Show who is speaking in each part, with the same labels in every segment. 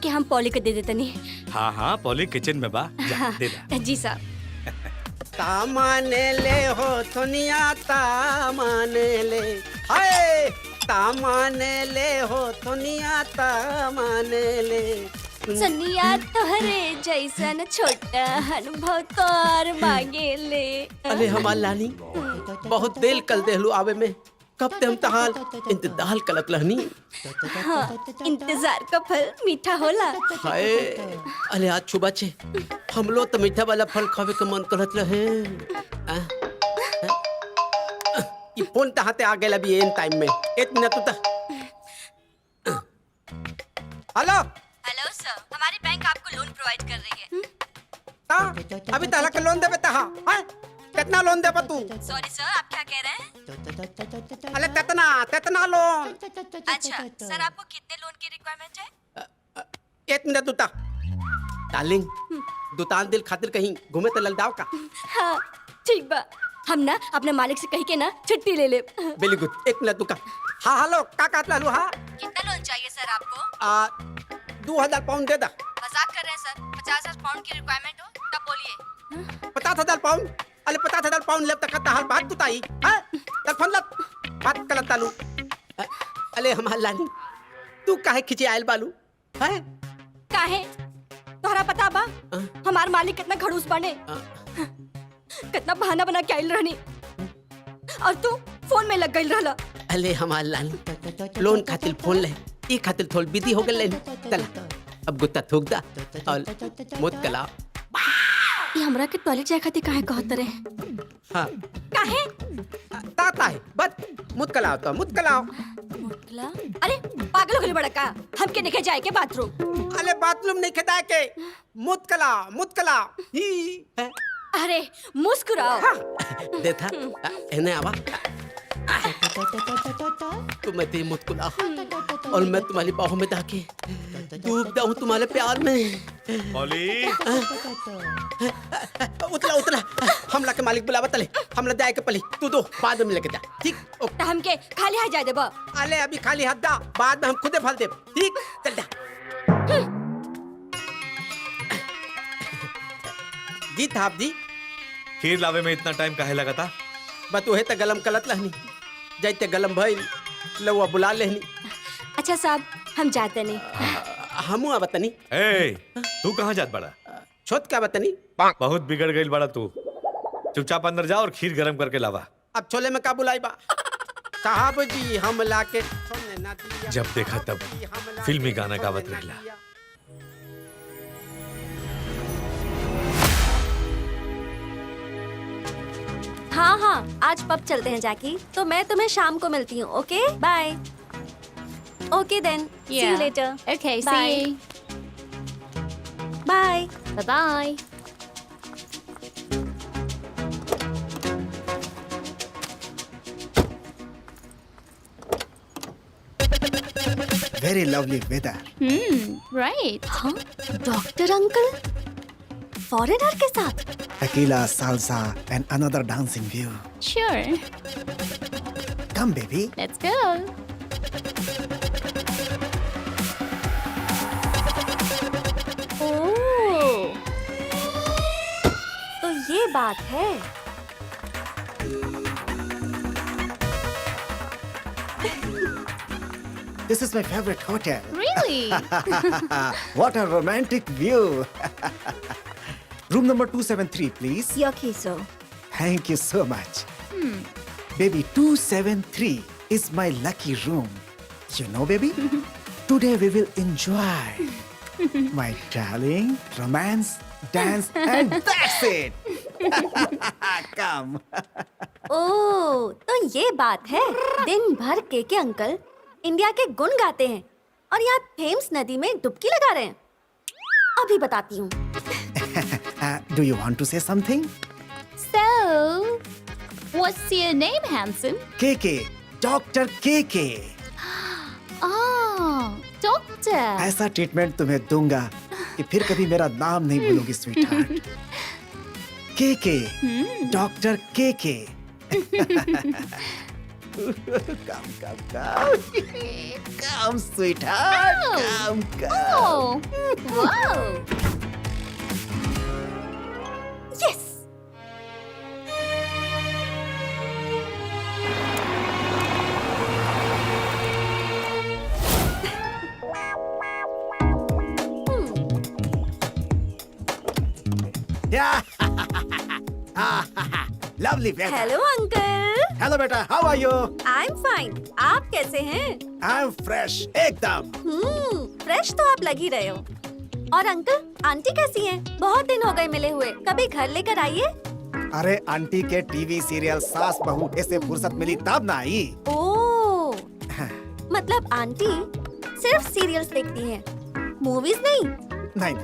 Speaker 1: बाकी हम पॉली के दे देते नहीं।
Speaker 2: हाँ हाँ पॉली किचन में बा जा, दे दा।
Speaker 1: जी साहब।
Speaker 3: तामाने ले हो दुनिया तामाने ले, हाय तामाने ले हो दुनिया तामाने ले।
Speaker 1: सनिया तोहरे जैसन छोटा अनुभव तोर मांगे ले।
Speaker 3: अरे हमार लानी बहुत देर कल देहलू आवे में, कब ते हम तहाल इंतजार कलत रहनी।
Speaker 1: हाँ, इंतजार का फल मीठा होला।
Speaker 3: हाय अरे आज सुबह छे हम लोग तो मीठा वाला फल खावे के मन करत रहे। ये फोन तहाते आ गेला भी एन टाइम में, 1 मिनट उता। हेलो
Speaker 1: हेलो सर, हमारी बैंक आपको लोन प्रोवाइड कर रही है।
Speaker 3: ता अभी तहला के लोन देबे तहा, हां कितना लोन देबा तू?
Speaker 1: सॉरी सर, आप क्या कह रहे हैं?
Speaker 3: अरे कितना लोन?
Speaker 1: अच्छा सर, आपको कितने लोन की रिक्वायरमेंट है?
Speaker 3: 1 मिनट उता। डार्लिंग दुकान दिल खातिर कहीं घूमे तो लल जाओ का?
Speaker 1: हाँ ठीक बा, हम ना अपने मालिक से कही के ना छुट्टी ले ले।
Speaker 3: वेरी गुड, 1 मिनट रुका। हाँ हेलो का कहत लालू? हाँ
Speaker 1: कितना लोन चाहिए सर आपको?
Speaker 3: 2000 पाउंड दे दा।
Speaker 1: मजाक कर रहे हैं सर? 50,000 पाउंड की रिक्वायरमेंट हो तब बोलिए।
Speaker 3: 50,000 पाउंड? अरे 50,000 पाउंड लेब तक हाल बात तू ताई, हाँ फोन लत बात कलत तालू। अरे हमार लानी तू काहे खिंचे आयल बालू? हैं
Speaker 1: काहे? तोहरा पता बा हमार मालिक कितना खड़ूस बने, कितना बहाना बना के आइल रहनी और तू फोन में लग गइल रहला।
Speaker 3: अरे हमार लानी लोन खातिर फोन ले, ई खातिर थोड़ विधि हो गेल लेनी। चला अब गुत्ता थूक दा और मुत कला।
Speaker 1: ये हमरा के टॉयलेट जाए खातिर काहे कहत रहे?
Speaker 3: हाँ
Speaker 1: काहे?
Speaker 3: ताता है बस मुत कलाओ तो मुत कलाओ।
Speaker 1: मुतला? अरे पागल हो गइल बड़ा का? हम के देखे जाए के बाथरूम?
Speaker 3: अरे बाथरूम नहीं खेदा के मुत कलाओ ही है।
Speaker 1: अरे मुस्कुराओ।
Speaker 3: हाँ, देखा एने आवा तुम मैं तेरी मुस्कुरा और मैं तुम्हारी बाहों में जाके डूब जाऊं तुम्हारे प्यार में।
Speaker 2: पॉली
Speaker 3: उतला हमला के मालिक बुलावा तले, हमला जाए के पली तू दो बाद में लेके जा, ठीक?
Speaker 1: तो हम के खाली हाथ जाए देबा?
Speaker 3: अरे अभी खाली हाथ दा, बाद में हम खुदे फल दे, ठीक? चल जा। जी थाप जी
Speaker 2: खीर लावे में इतना टाइम काहे लगा था?
Speaker 3: बस वहे त गलम कलत रहनी, जाइते गलम भइल लउआ बुला लेहनी।
Speaker 1: अच्छा साहब हम जाते नहीं।
Speaker 3: हमू आवतनी।
Speaker 2: ए तू कहाँ जात बड़ा?
Speaker 3: छोट क्या बतनी?
Speaker 2: बहुत बिगड़ गई बड़ा तू, चुपचाप अंदर जा और खीर गरम करके लावा।
Speaker 3: अब छोले में का बुलाई बा? साहब जी हम लाके
Speaker 2: जब देखा तब फिल्मी गाना गावत रहला।
Speaker 1: हाँ हाँ आज पब चलते हैं जैकी, तो मैं तुम्हें शाम को मिलती हूँ। Okay bye. Okay then see you later.
Speaker 4: Okay,
Speaker 1: Bye.
Speaker 4: see you.
Speaker 1: Bye.
Speaker 4: Bye-bye.
Speaker 5: Very lovely weather.
Speaker 4: Right.
Speaker 1: हाँ डॉक्टर अंकल फॉरेनर के साथ?
Speaker 5: Tequila, salsa, and another dancing view.
Speaker 4: Sure.
Speaker 5: Come, baby.
Speaker 4: Let's go.
Speaker 1: ओह, तो ये बात है।
Speaker 5: This is my favorite hotel.
Speaker 4: Really?
Speaker 5: What a romantic view. Room number 273, please.
Speaker 1: Your key, sir.
Speaker 5: Thank you so much. Baby, 273 is my lucky room. You know, baby, today we will enjoy my darling, romance, dance, and that's it. Come.
Speaker 1: ओह, तो ये बात है। दिन भर के uncle India के गुण गाते हैं और यहाँ थेम्स नदी में डुबकी लगा रहे हैं। अभी बताती हूँ।
Speaker 5: Do you want to say something?
Speaker 4: So, what's your name, handsome?
Speaker 5: KK, Dr. KK.
Speaker 4: Oh, doctor.
Speaker 5: ऐसा ट्रीटमेंट तुम्हें दूंगा कि फिर कभी मेरा नाम नहीं भूलोगी sweetheart. KK, doctor KK. Come, sweetheart. Come.
Speaker 4: Oh,
Speaker 5: lovely बेटा।
Speaker 1: Hello uncle.
Speaker 5: हेलो बेटा, how are you?
Speaker 1: I am fine. आप कैसे हैं?
Speaker 5: आई एम फ्रेश एकदम।
Speaker 1: फ्रेश तो आप लग ही रहे हो। और अंकल, आंटी कैसी हैं? बहुत दिन हो गए मिले हुए, कभी घर लेकर आइए।
Speaker 5: अरे आंटी के टीवी सीरियल सास बहू ऐसे फुर्सत मिली तब ना आई।
Speaker 1: ओ, मतलब आंटी सिर्फ सीरियल्स देखती हैं, मूवीज नहीं?
Speaker 5: नहीं,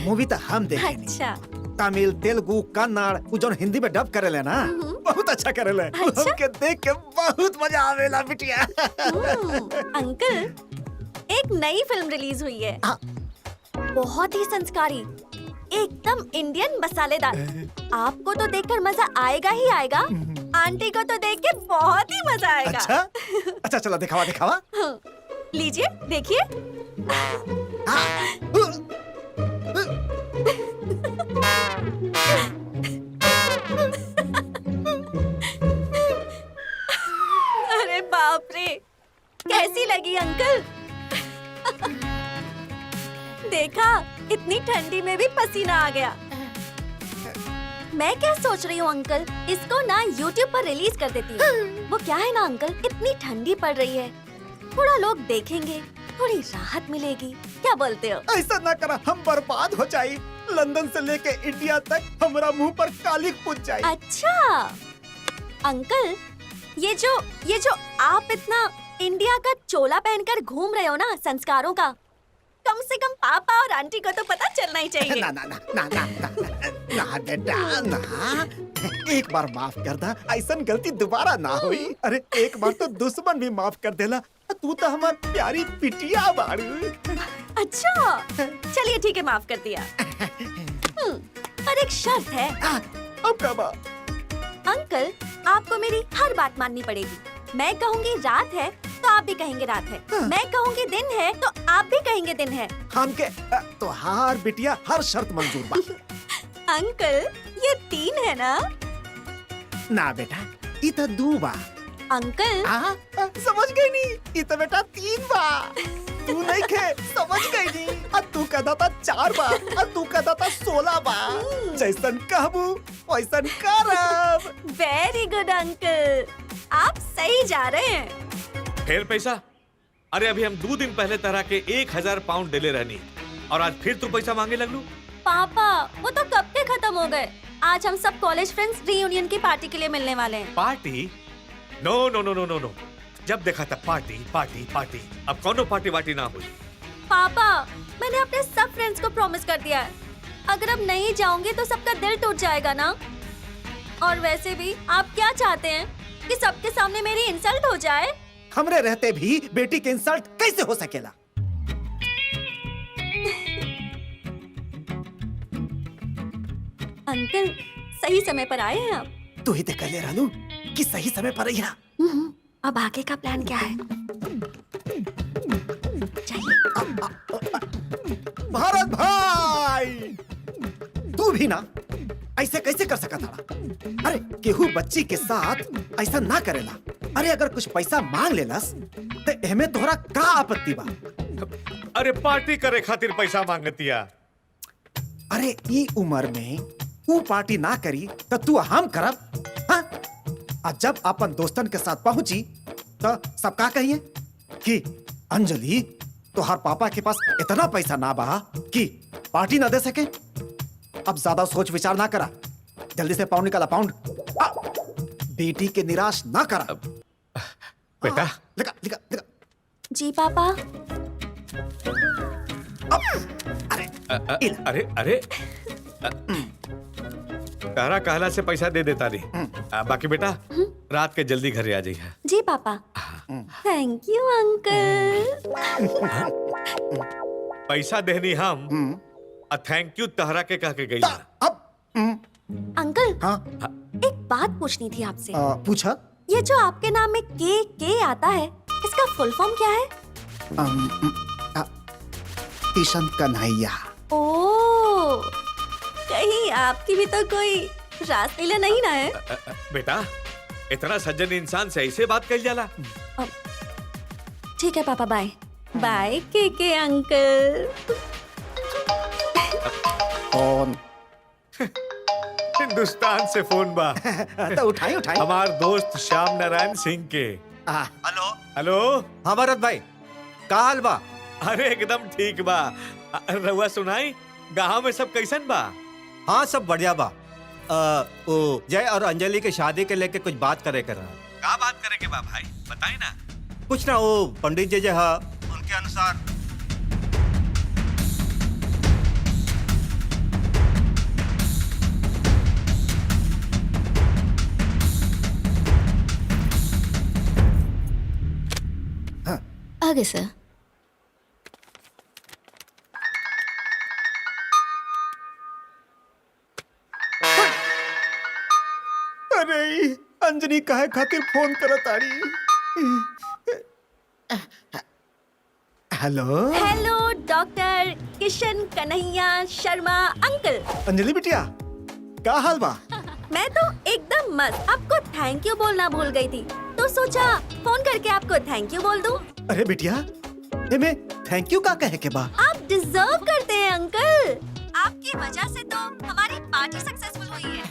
Speaker 5: मूवी तो हम देखे नहीं।
Speaker 1: अच्छा।
Speaker 5: तमिल, तेलुगु, कन्नड़, वो जो हिंदी में डब करेले ना, बहुत अच्छा करेले।
Speaker 1: अच्छा?
Speaker 5: हमके देख के बहुत मजा आवेला बिटिया।
Speaker 1: अंकल, एक नई फिल्म रिलीज हुई है,
Speaker 5: हाँ।
Speaker 1: बहुत ही संस्कारी, एकदम इंडियन मसालेदार। आपको तो देखकर मजा आएगा ही आएगा, आंटी को तो देख के बहुत ही मजा आएगा।
Speaker 5: अच्छा अच्छा, चलो दिखावा दिखावा।
Speaker 1: लीजिए देखिए। अरे बाप रे, कैसी लगी अंकल? देखा, इतनी ठंडी में भी पसीना आ गया। मैं क्या सोच रही हूँ अंकल, इसको ना YouTube पर रिलीज कर देती हूँ। वो क्या है ना अंकल, इतनी ठंडी पड़ रही है, थोड़ा लोग देखेंगे, थोड़ी राहत मिलेगी। क्या बोलते हो?
Speaker 5: ऐसा ना करा, हम बर्बाद हो जाए। लंदन से लेके इंडिया तक हमारा मुंह पर कालिक पूछ जाए।
Speaker 1: अच्छा अंकल, ये जो आप इतना इंडिया का चोला पहनकर घूम रहे हो ना, संस्कारों का, कम से कम पापा और आंटी को तो पता चलना ही चाहिए।
Speaker 5: ना ना ना ना ना ना ना बेटा ना, एक बार माफ कर दा, ऐसा गलती दोबारा ना हुई। अरे एक बार तो दुश्मन भी माफ कर देला, तू तो हमार प्यारी पिटिया बाड़ी।
Speaker 1: अच्छा चलिए ठीक है, माफ कर दिया। पर एक शर्त है।
Speaker 5: अब क्या बात?
Speaker 1: अंकल, आपको मेरी हर बात माननी पड़ेगी। मैं कहूँगी रात है तो आप भी कहेंगे रात है, मैं कहूँगी दिन है तो आप भी कहेंगे दिन है।
Speaker 5: हमके तो हार बिटिया हर शर्त मंजूर बा।
Speaker 1: अंकल, ये 3 है ना?
Speaker 5: ना बेटा, ये तो 2 बा।
Speaker 1: अंकल,
Speaker 5: समझ गई नहीं, ये तो बेटा 3 बा। तू नहीं खे, समझ गई नहीं। अब तू कहता था 4 बा, अब तू कहता था 16 बा। जैसन कहबू वैसन करब।
Speaker 1: वेरी गुड अंकल, आप सही जा रहे हैं।
Speaker 2: फिर पैसा? अरे अभी हम 2 दिन पहले तरह के 1000 पाउंड दिले रहनी, और आज फिर तू पैसा मांगे लगलू?
Speaker 1: पापा, वो तो कब के खत्म हो गए। आज हम सब कॉलेज फ्रेंड्स रीयूनियन की पार्टी के लिए मिलने वाले हैं।
Speaker 2: Party? No no no no no no, जब देखा था पार्टी पार्टी पार्टी। अब कौनो पार्टी वार्टी ना हुई।
Speaker 1: पापा, मैंने अपने सब फ्रेंड्स को प्रॉमिस कर दिया है, अगर अब नहीं जाऊंगी तो सबका दिल टूट जाएगा ना। और वैसे भी आप क्या चाहते हैं कि सबके सामने मेरी इंसल्ट हो जाए?
Speaker 5: हमरे रहते भी बेटी के इंसल्ट कैसे हो सकेला?
Speaker 1: अंकल, सही समय पर आए हैं आप।
Speaker 5: तू ही तो कह ले रहलू कि सही समय पर आई।
Speaker 1: अब आगे का प्लान क्या है? चाहिए।
Speaker 5: भारत भाई, तू भी ना ऐसे कैसे कर सकता था? अरे केहू बच्ची के साथ ऐसा ना करेला। अरे अगर कुछ पैसा मांग लेलस तो एमे तोहरा का आपत्ति बा?
Speaker 2: अरे पार्टी करे खातिर पैसा मांगतिया।
Speaker 5: अरे ई उम्र में तू पार्टी ना करी तो तू हम करब? हाँ? और जब अपन दोस्तन के साथ पहुंची तो सब का कहिए कि अंजलि तोहार पापा के पास इतना पैसा ना बा कि पार्टी ना दे सके। अब ज्यादा सोच विचार ना करा, जल्दी से पाउंड निकाला, पाउंड। बेटी के निराश ना करा।
Speaker 2: बेटा
Speaker 5: लिखा लिखा लिखा।
Speaker 1: जी पापा।
Speaker 5: अरे
Speaker 2: अरे अरे तारा कहला से पैसा दे देता नहीं। बाकी बेटा रात के जल्दी घरे आ जाइए।
Speaker 1: जी पापा। Thank you uncle.
Speaker 2: पैसा देनी हम, थैंक यू तहरा के कह के गई।
Speaker 5: अब
Speaker 1: अंकल,
Speaker 5: हाँ
Speaker 1: एक बात पूछनी थी आपसे।
Speaker 5: पूछा।
Speaker 1: ये जो आपके नाम में के आता है, इसका फुल फॉर्म क्या है?
Speaker 5: किशन कन्हैया।
Speaker 1: ओ, कहीं आपकी भी तो कोई रासलीला नहीं ना है?
Speaker 2: बेटा इतना सज्जन इंसान से ऐसे बात कही जाला?
Speaker 1: ठीक है पापा, बाय बाय के अंकल।
Speaker 5: कौन?
Speaker 2: हिंदुस्तान से फोन बा।
Speaker 5: तो उठाई उठाई।
Speaker 2: हमार दोस्त श्याम नारायण सिंह के।
Speaker 6: Hello
Speaker 2: hello.
Speaker 6: हाँ भरत भाई, का हाल बा?
Speaker 2: अरे एकदम ठीक बा। रउआ सुनाई, गाँव में सब कैसन बा?
Speaker 6: हाँ सब बढ़िया बा। वो जय और अंजलि के शादी के लेके कुछ बात करे कर रहा।
Speaker 2: का बात करे के बा भाई, बताई ना।
Speaker 6: कुछ ना, वो पंडित जी जो है उनके अनुसार
Speaker 4: आगे सर।
Speaker 5: अरे अंजनी काहे खातिर फोन करत आड़ी? Hello
Speaker 1: hello doctor Kishan Kanhaiya Sharma uncle.
Speaker 5: Anjali बिटिया, का हाल बा?
Speaker 1: मैं तो एकदम मस्त। आपको थैंक यू बोलना भूल गई थी, तो सोचा फोन करके आपको थैंक यू बोल दूं।
Speaker 5: अरे बिटिया, एमे थैंक यू का कहे के बा?
Speaker 1: आप डिजर्व करते हैं अंकल। आपकी वजह से तो हमारी पार्टी सक्सेसफुल हुई है।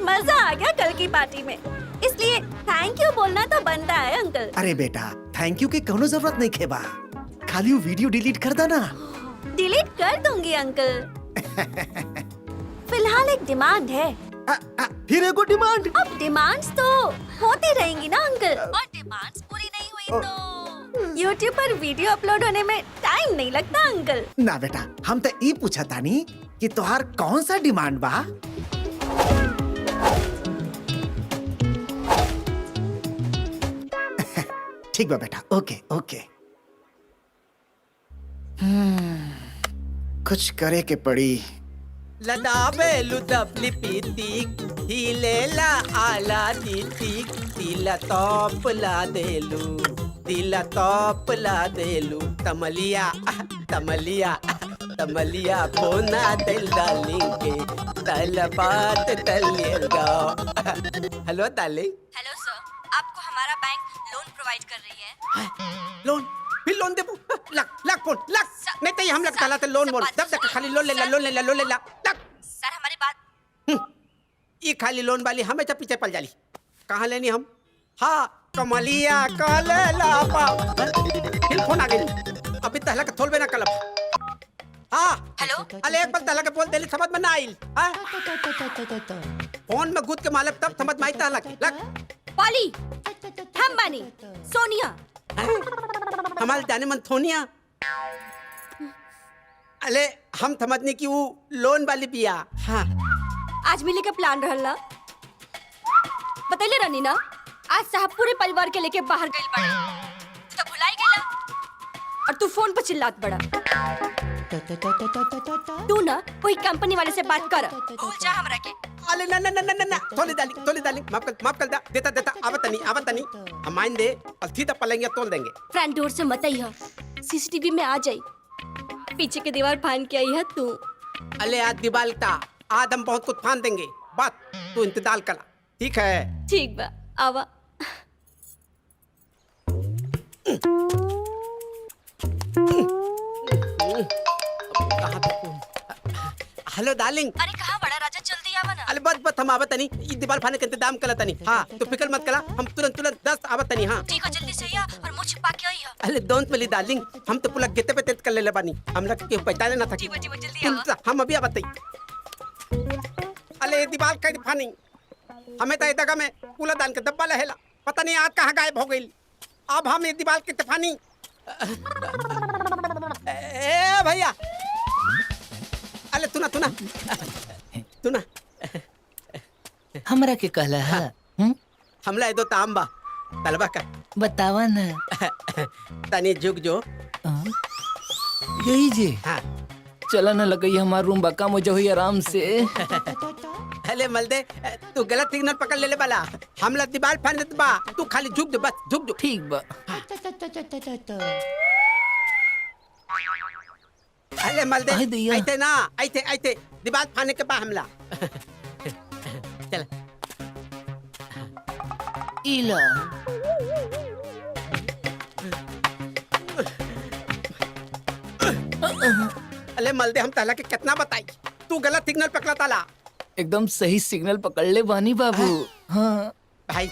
Speaker 1: मजा आ गया कल की पार्टी में, इसलिए थैंक यू बोलना तो बनता है अंकल।
Speaker 5: अरे बेटा, थैंक यू की कोनो जरूरत नहीं खे बा, खाली वो वीडियो डिलीट कर देना।
Speaker 1: डिलीट कर दूंगी अंकल। फिलहाल एक डिमांड है।
Speaker 5: फिर एगो डिमांड?
Speaker 1: अब डिमांड्स तो होती रहेंगी ना अंकल, और डिमांड्स पूरी नहीं हुई तो YouTube पर वीडियो अपलोड होने में टाइम नहीं लगता अंकल।
Speaker 5: ना बेटा, हम तो ई पूछा तानी कि तोहार कौन सा डिमांड बा? ठीक बा बेटा, ओके ओके। कुछ करे के पड़ी।
Speaker 3: लदाबे लुदबली पीती हिलेला आला दीती तिला तोप ला देलू तिला तोप ला देलू तमलिया तमलिया तमलिया बोना दिल डार्लिंग के तल बात तलिएगा। Hello darling.
Speaker 1: हेलो सर, आपको हमारा बैंक लोन प्रोवाइड कर रही है।
Speaker 3: लोन? फिर लोन दे लग लग फोन लग, नहीं तो ये हम लगता लाते लोन बोल दब दब खाली लोन ले ला लोन ले ला लोन ले ला लग।
Speaker 1: सर हमारी बात।
Speaker 3: ये खाली लोन वाली हमेशा पीछे पड़ जाली। कहाँ लेनी हम? हाँ कमलिया काले लापा। फिर फोन आ गई। अभी तहला का थोल ना कलब। हाँ
Speaker 1: हेलो।
Speaker 3: अले एक बार तहला के बोल देली समझ में ना आइल। फोन में गुद के मालक तब समझ में आई तहला के लग।
Speaker 1: पॉली, हम बानी सोनिया।
Speaker 3: हमारे जाने मन थोनिया। अले हम समझने की वो लोन वाली पिया। हाँ
Speaker 1: आज मिले का प्लान रहला, बतैले रहनी ना। आज साहब पूरे परिवार के लेके बाहर गइल बड़ा, तो भुलाई गेला और तू फोन पर चिल्लात बड़ा। तू ना वही कंपनी वाले से बात कर, भूल जा हमरा के।
Speaker 3: अले ना ना ना ना ना तोले डाली माफ कर देता देता आवत नहीं हम आइन दे और सीधा पलेंगे तोल देंगे।
Speaker 1: फ्रंट डोर से मत आइहा, सीसीटीवी में आ जाई। पीछे के दीवार फान के आई है तू।
Speaker 3: अले आज दिवालता आज हम बहुत कुछ फान देंगे, बात तू इंतजार करा। ठीक है?
Speaker 1: ठीक बा, आवा।
Speaker 3: Hello darling.
Speaker 1: अरे कहाँ बड़ा राजा, जल्दी आवा ना।
Speaker 3: अरे बस हम आवत नहीं, ये दीवार फाने के इंतजाम करत नहीं। हाँ तो फिक्र मत करा, हम तुरंत 10 आवत नहीं। हाँ
Speaker 1: ठीक है, जल्दी से आ और मुंह छिपा के आई है।
Speaker 3: अरे डोंट वरी डार्लिंग, हम तो पूरा गेते पे तेज कर ले बानी। हम लोग के पहचाने ना था।
Speaker 1: ठीक है, जल्दी आवा।
Speaker 3: हम अभी आवत नहीं। अरे दीवार का फानी हमें तो दगा में कूड़ादान का डब्बा लहेला, पता नहीं आज कहाँ गायब हो गई। अब हम ये दीवार की तफानी। ए भैया, अरे तू ना
Speaker 7: हमरा के कहला है?
Speaker 3: हमला दो ताम बा तलबा का
Speaker 7: बतावा ना।
Speaker 3: तनी झुक जो।
Speaker 7: यही जे
Speaker 3: हाँ
Speaker 7: चला न लगई हमार रूम बका मुझे हुई आराम से।
Speaker 3: अले मलदे, तू गलत सिग्नल पकड़ ले बाला। हमला दीवार फान बा, तू खाली झुक दे, बस झुक जो।
Speaker 7: ठीक बा।
Speaker 3: अले मलदे
Speaker 7: आई दैया।
Speaker 3: ऐसे ना, ऐसे दीवार फाने के बा हमला। चल
Speaker 7: इला
Speaker 3: अले मलदे, हम ताला के कितना बताई, तू गलत सिग्नल पकड़ा ताला।
Speaker 7: एकदम सही सिग्नल पकड़ ले बानी बाबू। हाँ
Speaker 3: भाई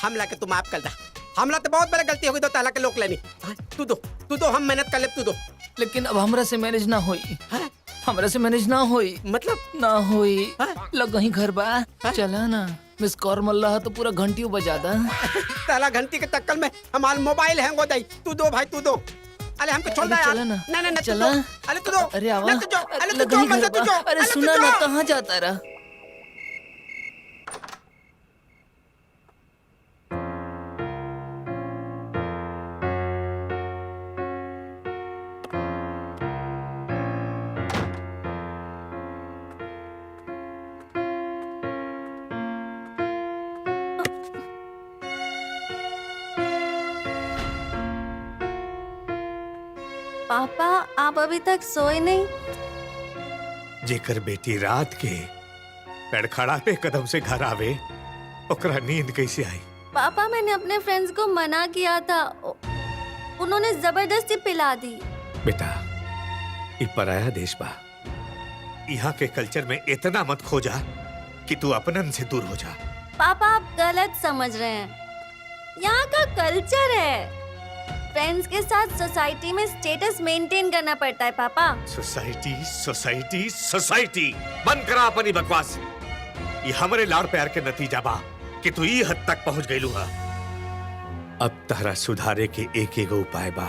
Speaker 3: हमला के तू माफ कर दा। हमला तो बहुत बड़ी गलती हो गई, दो ताला के लोग लेनी। हाँ, तू दो हम मेहनत कर ले, तू दो।
Speaker 7: लेकिन अब हमरा से मैनेज ना होई।
Speaker 3: हाँ?
Speaker 7: हमरा से मैनेज ना होई,
Speaker 3: मतलब
Speaker 7: ना होई।
Speaker 3: हाँ?
Speaker 7: लग ही घर बा, चला ना। मिस कॉल मल्ला है तो पूरा घंटी बजा दा।
Speaker 3: ताला घंटी के चक्कर में हमारा मोबाइल हैंग हो जाई। तू दो भाई, तू दो। अरे हमको छोड़ दे यार।
Speaker 7: चला ना।
Speaker 3: नहीं नहीं
Speaker 7: चला।
Speaker 3: अरे तू दो।
Speaker 7: अरे आवा।
Speaker 3: नहीं, तू जो। अरे तू
Speaker 7: लग
Speaker 3: जो,
Speaker 7: ही
Speaker 3: बंदा
Speaker 7: घर
Speaker 3: तू
Speaker 7: बा।
Speaker 3: जो।
Speaker 7: अरे
Speaker 3: तू
Speaker 7: सुना
Speaker 3: जो।
Speaker 7: ना, कहाँ जाता रहा?
Speaker 1: पापा आप अभी तक सोए नहीं?
Speaker 2: जेकर बेटी रात के लड़खड़ा पे कदम से घर आवे, ओकरा नींद कैसे आई?
Speaker 1: पापा मैंने अपने फ्रेंड्स को मना किया था, उन्होंने जबरदस्ती पिला दी।
Speaker 2: बेटा, ये पराया देश बा। यहाँ के कल्चर में इतना मत खो जा कि तू अपनन से दूर हो जा।
Speaker 1: पापा आप गलत समझ रहे हैं, यहाँ का कल्चर है। फ्रेंड्स के साथ सोसाइटी में स्टेटस मेंटेन करना पड़ता है पापा।
Speaker 2: सोसाइटी सोसाइटी सोसाइटी बंद करा अपनी बकवास। ये हमारे लाड़ प्यार के नतीजा बा कि तू ये हद तक पहुंच गई लूहा। अब तहरा सुधारे के एक उपाय बा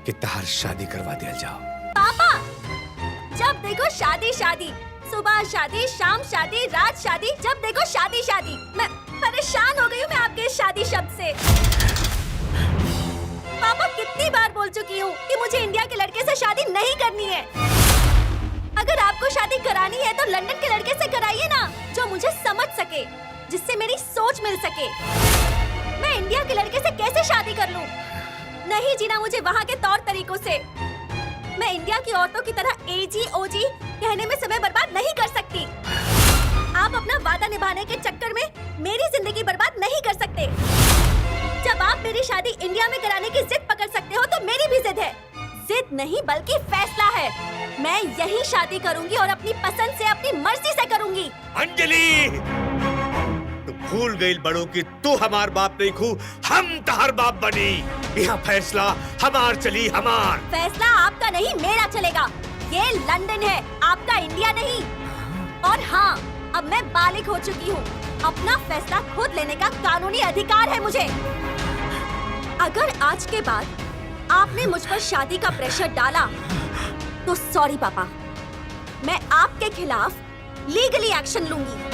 Speaker 2: कि तहर शादी करवा दिया जाओ।
Speaker 1: पापा जब देखो शादी शादी, सुबह शादी, शाम शादी, रात शादी, जब देखो शादी शादी। मैं परेशान हो गई हूँ मैं आपके इस शादी शब्द से। पापा कितनी बार बोल चुकी हूँ कि मुझे इंडिया के लड़के से शादी नहीं करनी है। अगर आपको शादी करानी है तो लंदन के लड़के से कराइए ना, जो मुझे समझ सके, जिससे मेरी सोच मिल सके। मैं इंडिया के लड़के से कैसे शादी कर लूँ? नहीं जीना मुझे वहाँ के तौर तरीकों से। मैं इंडिया की औरतों की तरह एजी ओजी कहने में समय बर्बाद नहीं कर सकती। आप अपना वादा निभाने के चक्कर में मेरी जिंदगी बर्बाद नहीं कर सकते। जब आप मेरी शादी इंडिया में कराने की जिद पकड़ सकते हो तो मेरी भी जिद है। जिद नहीं बल्कि फैसला है। मैं यही शादी करूंगी और अपनी पसंद से, अपनी मर्जी से करूंगी।
Speaker 2: अंजलि, तू भूल गई बड़ों की तू हमार बाप नहीं खू, हम तहर बाप बनी। यहाँ फैसला हमार चली, हमार।
Speaker 1: फैसला आपका नहीं मेरा चलेगा। ये लंदन है, आपका इंडिया नहीं। और हाँ, अब मैं बालिग हो चुकी हूँ। अपना फैसला खुद लेने का कानूनी अधिकार है मुझे। अगर आज के बाद आपने मुझ पर शादी का प्रेशर डाला तो सॉरी पापा, मैं आपके खिलाफ लीगली एक्शन लूंगी।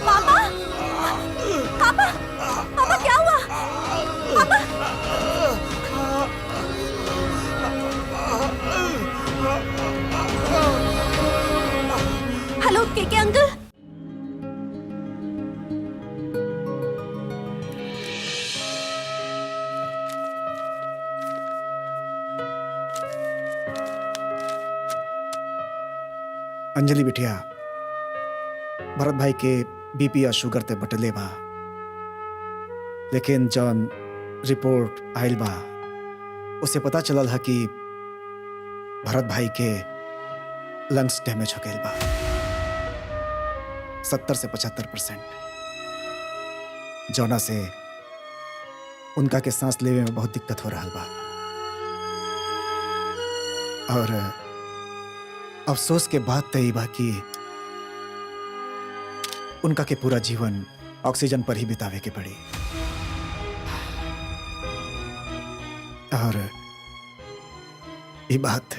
Speaker 1: पापा, पापा, पापा क्या हुआ? पापा, हेलो केके अंकल।
Speaker 5: अंजलि बिटिया, भरत भाई के बीपी या शुगर ते बटले बा, लेकिन जौन रिपोर्ट आयल बा उसे पता चलल है कि भरत भाई के लंग्स डैमेज हो गए बा 70 से 75%, जौना से उनका के सांस लेवे में बहुत दिक्कत हो रहा बा। और अफसोस के बात तय बा कि उनका के पूरा जीवन ऑक्सीजन पर ही बितावे के पड़ी। और ये बात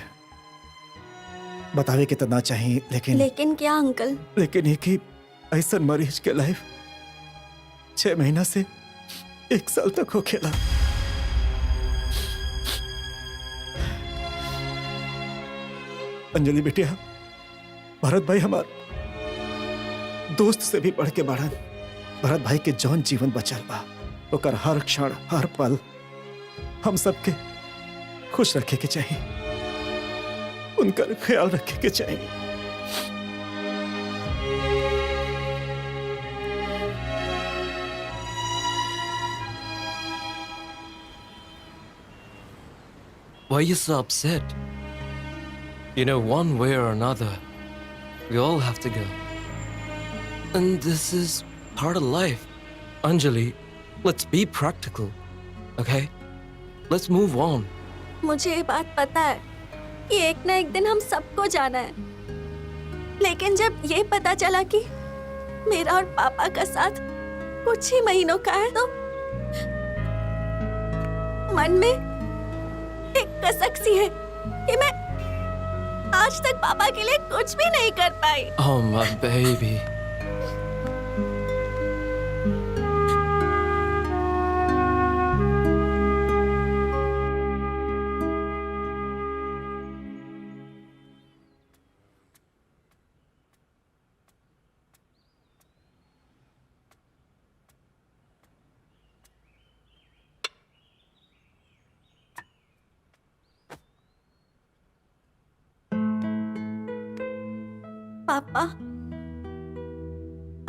Speaker 5: बतावे के तो ना चाहिए,
Speaker 1: लेकिन क्या अंकल?
Speaker 5: लेकिन ये कि ऐसा मरीज के लाइफ 6 महीना से 1 साल तक हो खेला। अंजलि बेटिया, भरत भाई हमार दोस्त से भी बढ़ के बढ़न। भरत भाई के जौन जीवन बचल बा ओकर हर क्षण हर पल हम सबके खुश रखे के चाहिए, उनका ख्याल रखे के चाहिए।
Speaker 8: Why are you so upset? You know, one way or another, we all have to go. And this is part of life. Anjali, let's be practical, okay? Let's move on.
Speaker 1: मुझे ये बात पता है कि एक ना एक दिन हम सबको जाना है, लेकिन जब ये पता चला कि मेरा और पापा का साथ कुछ ही महीनों का है, तो मन में एक कसक सी है कि मैं आज तक पापा के लिए कुछ भी नहीं कर पाई।
Speaker 8: Oh, my baby.
Speaker 1: पापा,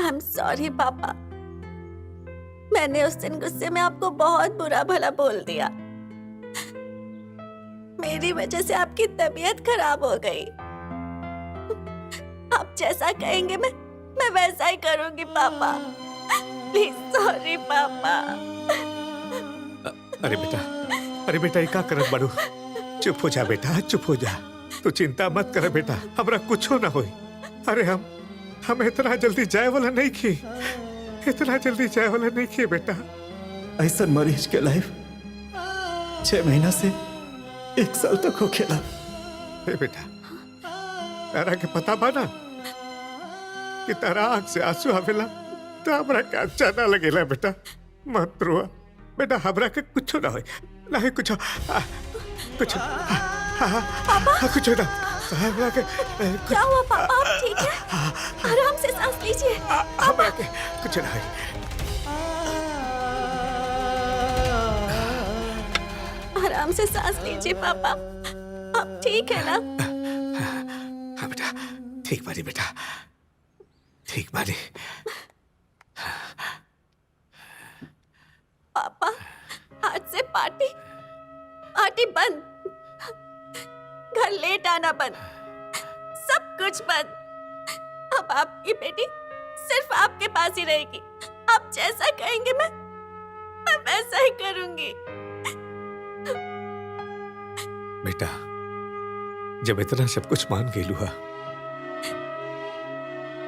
Speaker 1: आई एम सॉरी पापा। मैंने उस दिन गुस्से में आपको बहुत बुरा भला बोल दिया। मेरी वजह से आपकी तबीयत खराब हो गई। आप जैसा कहेंगे मैं वैसा ही करूंगी पापा। प्लीज सॉरी पापा।
Speaker 2: अरे बेटा ये का करत बाड़ू? चुप हो जा बेटा, चुप हो जा। तू चिंता मत कर बेटा, हमरा कुछ ना होई। अरे हम इतना जल्दी जाए वाला नहीं की, इतना जल्दी जाए वाला नहीं की बेटा।
Speaker 5: ऐसा मरीज के लाइफ 6 महीना से 1 साल तक हो खेला।
Speaker 2: बेटा, तारा के पता बा ना कि तारा आँख से आंसू आवेला तो हमरा के अच्छा ना लगेला। बेटा मत रोआ बेटा, हमरा के कुछ ना होई, नहीं कुछ कुछ कुछ ना हमरा के
Speaker 1: क्या हुआ पापा? आप ठीक है? आराम से सांस लीजिए।
Speaker 2: हमरा के कुछ ना होई।
Speaker 1: आराम से सांस लीजिए पापा। आप ठीक है ना?
Speaker 2: हाँ बेटा, ठीक बारी बेटा, ठीक बारी।
Speaker 1: पापा, आज से पार्टी बंद, घर लेट आना बंद, सब कुछ बंद। अब आपकी बेटी सिर्फ आपके पास ही रहेगी। आप जैसा कहेंगे मैं वैसा ही करूंगी।
Speaker 2: बेटा, जब इतना सब कुछ मान गेलू हा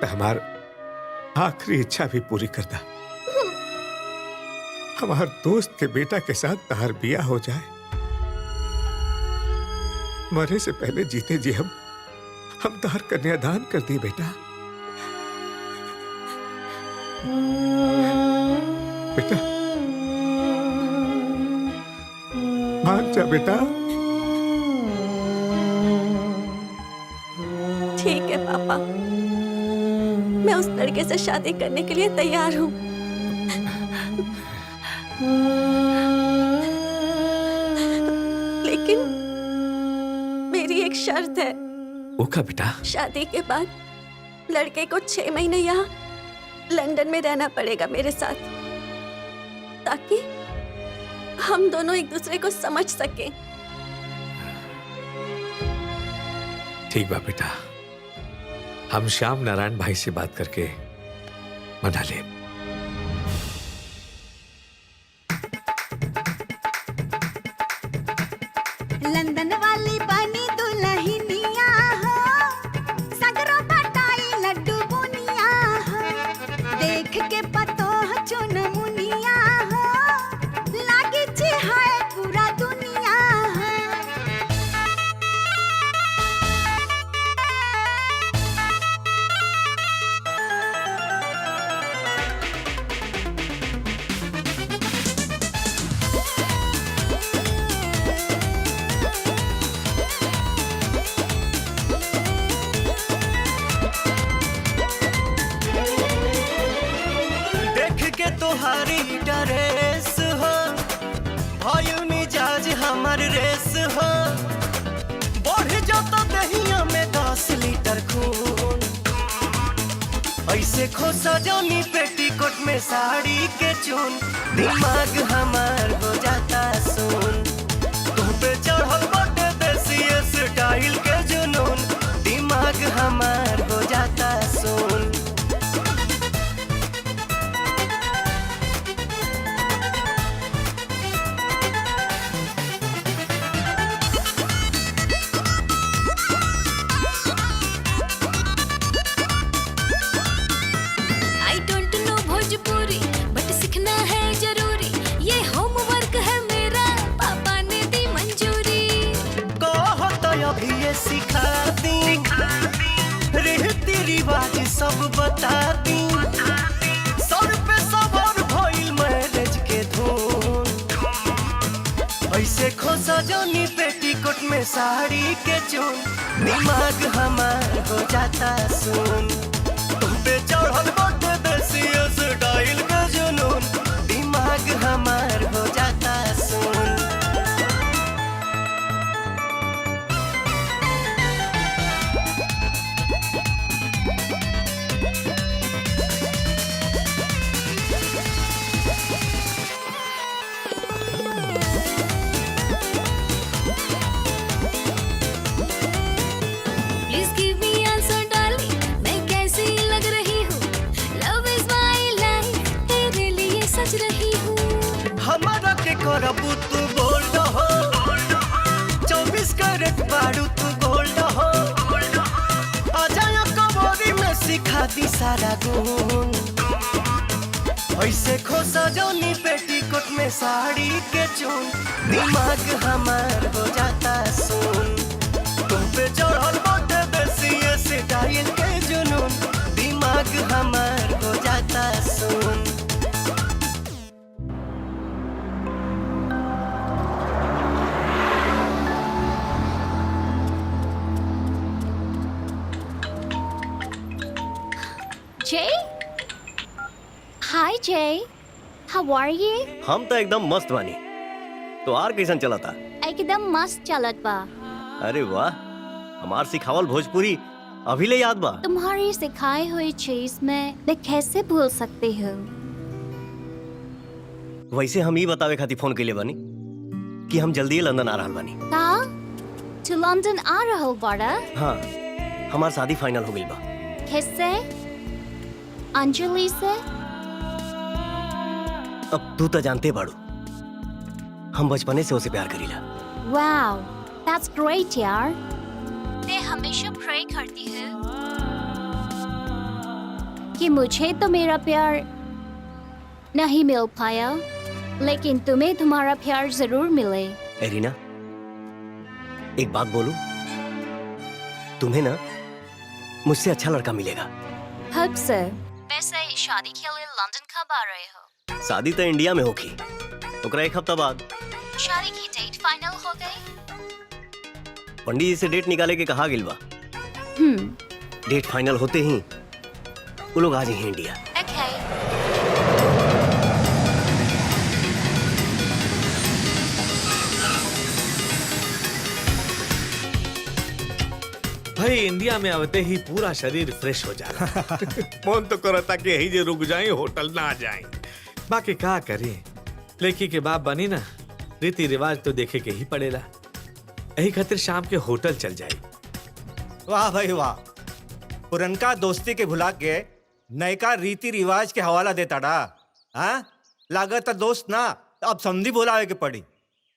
Speaker 2: तो हमार आखिरी इच्छा भी पूरी कर दा। हमार दोस्त के बेटा के साथ तहार बिया हो जाए। मरे से पहले जीते जी हम तहार कन्यादान कर दिए बेटा। बेटा मान जा बेटा।
Speaker 1: ठीक है पापा, मैं उस लड़के से शादी करने के लिए तैयार हूँ। लेकिन मेरी एक शर्त है।
Speaker 2: वो का बेटा?
Speaker 1: शादी के बाद लड़के को 6 महीने यहाँ लंदन में रहना पड़ेगा मेरे साथ, ताकि हम दोनों एक दूसरे को समझ सकें।
Speaker 2: ठीक बा बेटा, हम श्याम नारायण भाई से बात करके मना ले।
Speaker 9: लंदन वाली बनी दुल्हनिया हो, सगरो बटाई लड्डू बुनिया हो, देख के पतो चुन मुनिया हो, लागी चिहाए पूरा दुनिया हो।
Speaker 10: तुम्हारी ड्रेस हो, भइल मिजाज हमर रेस हो, बढ़ जाता दहिया में 10 लीटर खून। ऐसे खोसा जानी पेटीकोट में साड़ी के चून, दिमाग हमार हो जाता सुन। तुम पे चढ़ल स्टाइल के जुनून दिमाग हमार हो जाता सुन।
Speaker 9: I don't know Bhojpuri but सीखना है जरूरी, ये होमवर्क है मेरा, पापा ने दी मंजूरी।
Speaker 10: कहो तो अभी ये सिखा दी, रीति रिवाज सब बता दी, सर पे सवार भइल मैरिज के धून। ऐसे खोसा जोनी पेटीकोट में साड़ी के चून, दिमाग हमार हो जाता सुन। तुम पे चढ़ल बाटे देसी स्टाइल के जुनून, दिमाग हमार हो जाता सुन।
Speaker 9: Please give me answer darling, मैं कैसी लग रही हूँ? लव इज माय लाइफ, तेरे लिए सच रही हूँ।
Speaker 10: हमारा के करबू तू गोल्ड हो, 24 कैरेट बारू तू गोल्ड हो, आ जाया कबोरी में सिखा दी सारा गुण। ऐसे खोसा जोनी पेटीकोट में साड़ी के चून, दिमाग हमार हो जाता सुन। तुम पे चढ़ल बाटे देसी स्टाइल के जुनून, दिमाग हमार हो जाता सुन।
Speaker 4: Jay? Hi Jay. How are you?
Speaker 10: हम तो एकदम मस्त बानी। तो आर कैसन चला था?
Speaker 4: एकदम मस्त चलत बा।
Speaker 10: अरे वाह, हमार सिखावल भोजपुरी अभी ले याद बा।
Speaker 4: तुम्हारी सिखाई हुई चीज मैं कैसे भूल सकती हूँ?
Speaker 10: वैसे हम ही बतावे खातिर फोन के लिए बानी कि हम जल्दी लंदन आ रहल बानी।
Speaker 4: का? तू लंदन आ रहल बाड़ा?
Speaker 10: हाँ, हमार शादी फाइनल हो गई बा।
Speaker 4: किससे? अंजलि से?
Speaker 10: अब तू तो जानते बाड़ू, हम बचपने से उसे प्यार करीला।
Speaker 4: Wow, that's great यार। मैं हमेशा प्रे करती हूँ कि मुझे तो मेरा प्यार नहीं मिल पाया, लेकिन तुम्हें तुम्हारा प्यार जरूर मिले।
Speaker 10: एरिना, एक बात बोलूं? तुम्हें ना मुझसे अच्छा लड़का मिलेगा।
Speaker 4: Hope so। वैसे शादी के लिए लंदन कब आ रहे हो?
Speaker 10: शादी तो इंडिया में होगी, ओकरा एक हफ्ता बाद।
Speaker 4: शादी की डेट फाइनल हो गई?
Speaker 10: पंडित जी से डेट निकाले के कहा गिल बा। डेट फाइनल होते ही वो लोग आ जाएंगे इंडिया।
Speaker 4: Okay।
Speaker 2: भाई इंडिया में आते ही पूरा शरीर फ्रेश हो जाता। मन तो करता कि यही जे रुक जाए, होटल ना आ जाए। बाकी का करें, लड़की के बाप बनी ना, रीति रिवाज तो देखे के ही पड़ेला। यही खातिर शाम के होटल चल जाए।
Speaker 6: वाह भाई वाह, पुरनका दोस्ती के भुला के नयका रीति रिवाज के हवाला देता डा। हाँ, लागत दोस्त ना, अब समधी बुलावे के पड़ी।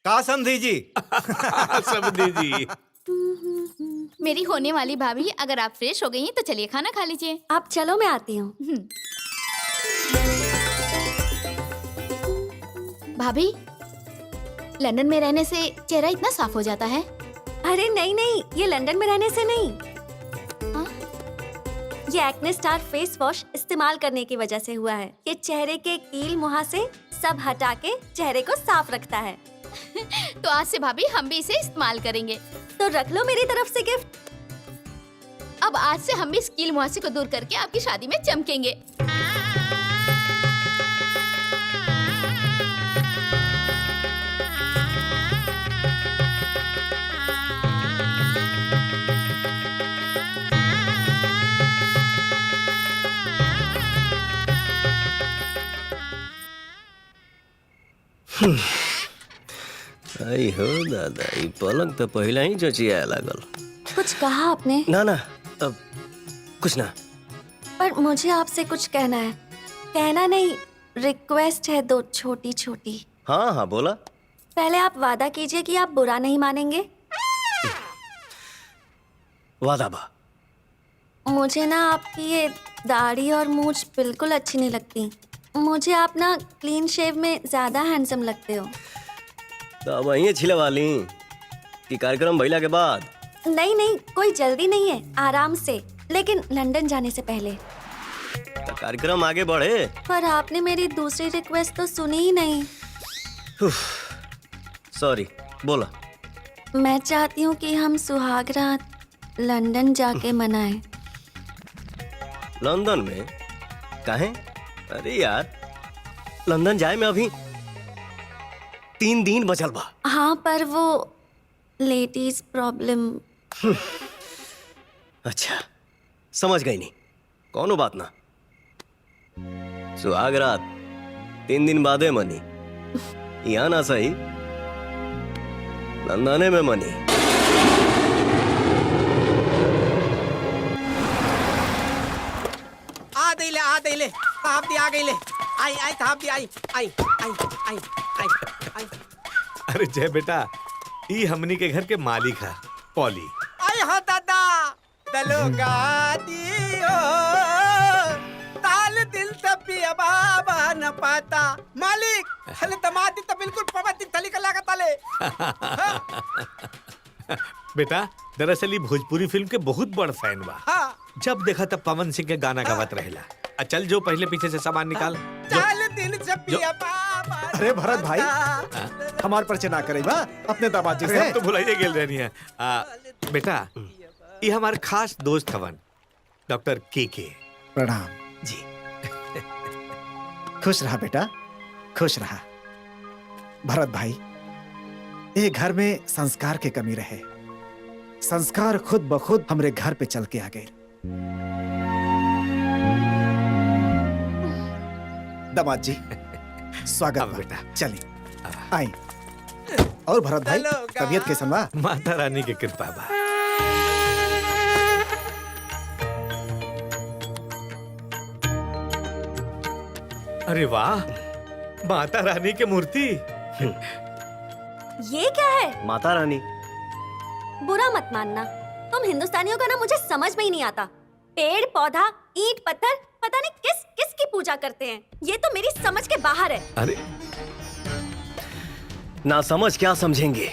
Speaker 6: का समधी जी?
Speaker 2: समधी जी,
Speaker 4: मेरी होने वाली भाभी, अगर आप फ्रेश हो गई हैं तो चलिए खाना खा लीजिए।
Speaker 1: आप चलो, मैं आती हूँ।
Speaker 4: भाभी, लंदन में रहने से चेहरा इतना साफ हो जाता है?
Speaker 1: अरे नहीं नहीं, ये लंदन में रहने से नहीं,
Speaker 4: हाँ?
Speaker 1: ये एक्ने स्टार फेस वॉश इस्तेमाल करने की वजह से हुआ है। ये चेहरे के कील मुहासे सब हटा के चेहरे को साफ रखता है।
Speaker 4: तो आज से भाभी हम भी इसे इस्तेमाल करेंगे।
Speaker 1: तो रख लो मेरी तरफ से गिफ्ट।
Speaker 4: अब आज से हम भी इस कील मुहासे को दूर करके आपकी शादी में चमकेंगे।
Speaker 10: आई हो दादा, ई पलंग तो पहला ही चचिया लागल।
Speaker 1: कुछ कहा आपने?
Speaker 10: ना ना अब कुछ ना।
Speaker 1: पर मुझे आपसे कुछ कहना है। कहना नहीं, रिक्वेस्ट है दो छोटी छोटी।
Speaker 10: हाँ हाँ बोला।
Speaker 1: पहले आप वादा कीजिए कि आप बुरा नहीं मानेंगे।
Speaker 10: वादा बा।
Speaker 1: मुझे ना आपकी ये दाढ़ी और मूंछ बिल्कुल अच्छी नहीं लगती। मुझे आप ना क्लीन शेव में ज्यादा हैंडसम लगते हो।
Speaker 10: तो अब वहीं छिलवा ली कि कार्यक्रम भइला के बाद?
Speaker 1: नहीं नहीं, कोई जल्दी नहीं है, आराम से, लेकिन लंदन जाने से पहले।
Speaker 10: तो कार्यक्रम आगे बढ़े।
Speaker 1: पर आपने मेरी दूसरी रिक्वेस्ट तो सुनी ही नहीं।
Speaker 10: सॉरी, बोला।
Speaker 1: मैं चाहती हूँ कि हम सुहाग रात लंदन जाके मनाएं।
Speaker 10: लंदन में? काहे? अरे यार, लंदन जाए में अभी 3 दिन बचल बा।
Speaker 1: हाँ, पर वो लेडीज प्रॉब्लम।
Speaker 10: अच्छा, समझ गई नहीं, कौनो बात ना। सुहाग रात 3 दिन बादे मनी। यहाँ ना सही, लंदने में मनी।
Speaker 3: आ देले ताप दी आ गई ले। आई आई ताप दी आई आई आई आई आई आई।
Speaker 2: अरे जय बेटा, ई हमनी के घर के मालिक है पॉली।
Speaker 3: आई हो दादा दलोगा दियो ताल दिल तपिया बाबा न पाता मालिक। हले दमादी तो बिल्कुल पवती थली का लागत आले।
Speaker 2: बेटा दरअसल ई भोजपुरी फिल्म के बहुत बड़ फैन बा।
Speaker 3: हाँ।
Speaker 2: जब देखा तब पवन सिंह के गाना गावत रहेला। चल जो पहले पीछे से सामान निकाल।
Speaker 3: चाल दिन छपिया बाबा।
Speaker 5: अरे भरत भाई, हमार परिचय ना करे बा अपने दामाद से।
Speaker 2: हम तो भुलाइए गेल रहनी है। बेटा ये हमारे खास दोस्त हवन डॉक्टर के।
Speaker 5: प्रणाम
Speaker 10: जी।
Speaker 5: खुश रहा बेटा, खुश रहा। भरत भाई, ये घर में संस्कार की कमी रहे। संस्कार खुद ब खुद हमरे घर पे चल के आ गए। दामाद जी स्वागत बा।
Speaker 2: बेटा
Speaker 5: चलिए आई। और भरत भाई, तबीयत कैसन बा?
Speaker 2: माता रानी की कृपा बा। अरे वाह, माता रानी की मूर्ति।
Speaker 1: ये क्या है?
Speaker 10: माता रानी?
Speaker 1: बुरा मत मानना, तुम हिंदुस्तानियों का ना मुझे समझ में ही नहीं आता। पेड़ पौधा ईंट पत्थर पता नहीं किस किस की पूजा करते हैं। ये तो मेरी समझ के बाहर है।
Speaker 2: अरे
Speaker 10: ना समझ क्या समझेंगे?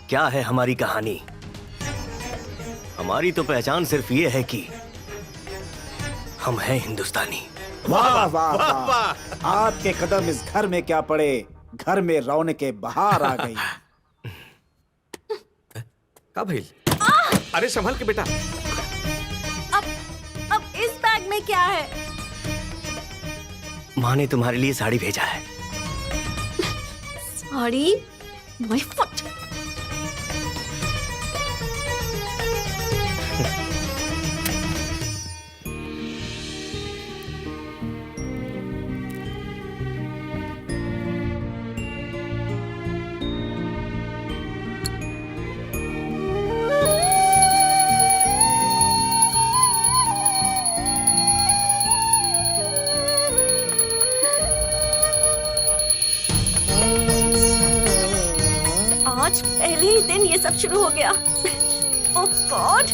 Speaker 10: क्या है हमारी कहानी? हमारी तो पहचान सिर्फ ये है कि हम हैं हिंदुस्तानी।
Speaker 5: वाह वाह वाह वाह। आपके कदम इस घर में क्या पड़े, घर में रौनकें बाहर आ गई।
Speaker 2: का भइल? अरे संभल के बेटा।
Speaker 1: अब इस बैग में क्या है?
Speaker 10: माँ ने तुम्हारे लिए साड़ी भेजा है।
Speaker 1: साड़ी? My foot. आज पहले ही दिन ये सब शुरू हो गया। ओह गॉड।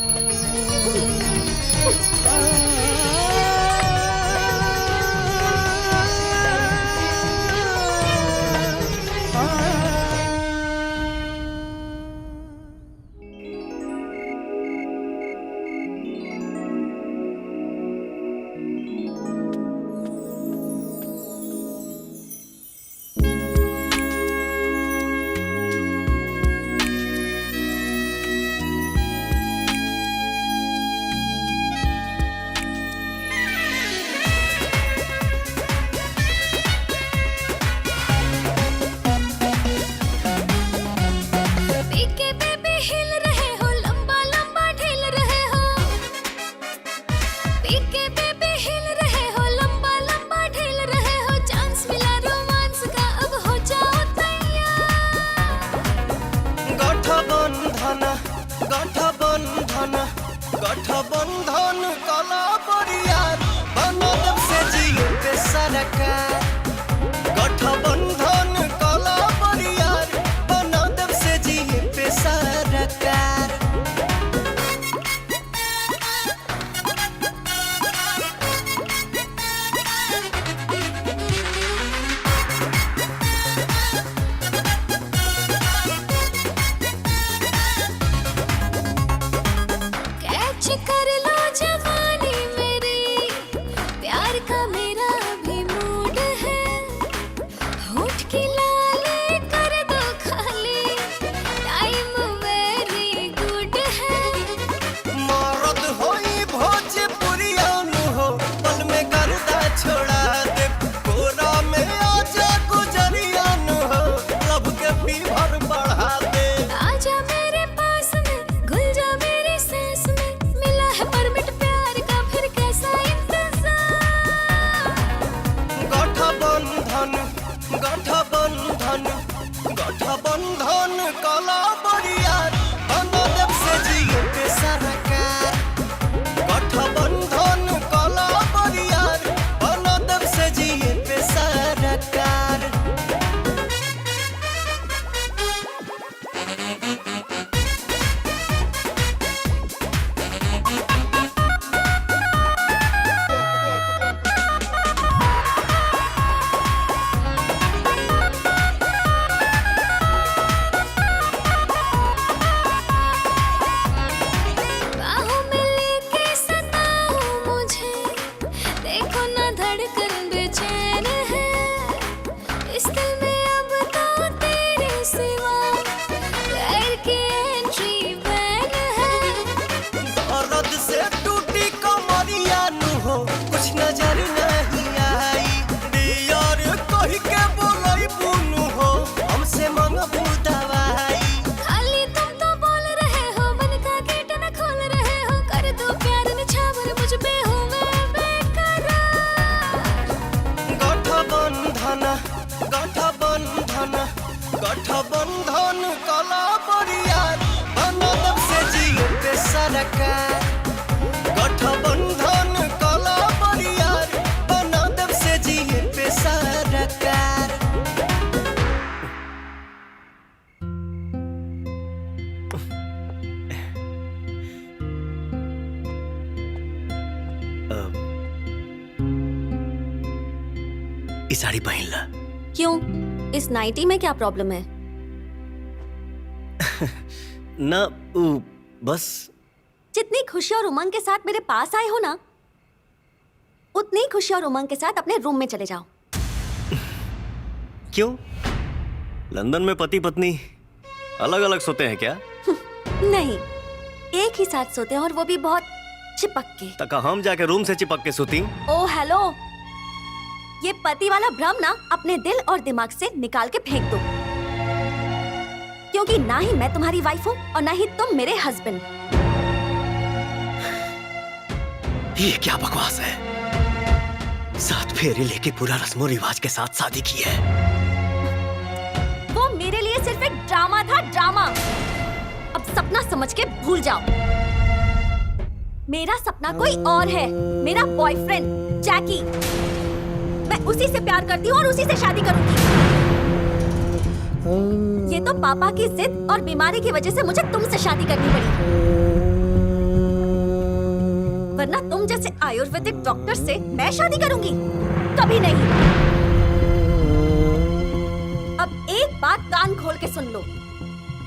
Speaker 9: पीके बेबी हिल रहे हो, लंबा लंबा ढील रहे हो। पीके बेबी हिल रहे हो, लंबा लंबा ढील रहे हो। चांस मिला रोमांस का, अब हो जाओ तैयार।
Speaker 10: गठबंधन
Speaker 9: पे हूँ मैं बेकरार।
Speaker 10: गठबंधन गठबंधन गठबंधन कला बरियार बनदब से जियो पे सरकार। गठबंधन कला बरियार बनदब से जियो पे सरकार। ई साड़ी पहन ला।
Speaker 1: क्यों? इस नाइटी में क्या प्रॉब्लम है?
Speaker 10: ना बस
Speaker 1: जितनी खुशी और उमंग के साथ मेरे पास आए हो ना, उतनी खुशी और उमंग के साथ अपने रूम में चले जाओ।
Speaker 10: क्यों? लंदन में पति पत्नी अलग अलग सोते हैं क्या?
Speaker 1: नहीं, एक ही साथ सोते हैं और वो भी बहुत चिपक के।
Speaker 10: तक हम जाके रूम से चिपक के सोती।
Speaker 1: ओ हेलो, ये पति वाला भ्रम ना अपने दिल और दिमाग से निकाल के फेंक दो, क्योंकि ना ही मैं तुम्हारी वाइफ हूँ और ना ही तुम मेरे हस्बैंड।
Speaker 10: ये क्या बकवास है? 7 फेरे लेके पूरा रस्मो रिवाज के साथ शादी की है।
Speaker 1: वो मेरे लिए सिर्फ एक ड्रामा था, ड्रामा। अब सपना समझ के भूल जाओ। मेरा सपना कोई और है, मेरा बॉयफ्रेंड जैकी। मैं उसी से प्यार करती हूँ और उसी से शादी करूंगी। ये तो पापा की जिद और बीमारी की वजह से मुझे तुमसे शादी करनी पड़ी, वरना तुम जैसे आयुर्वेदिक डॉक्टर से मैं शादी करूंगी? कभी नहीं। अब एक बात कान खोल के सुन लो,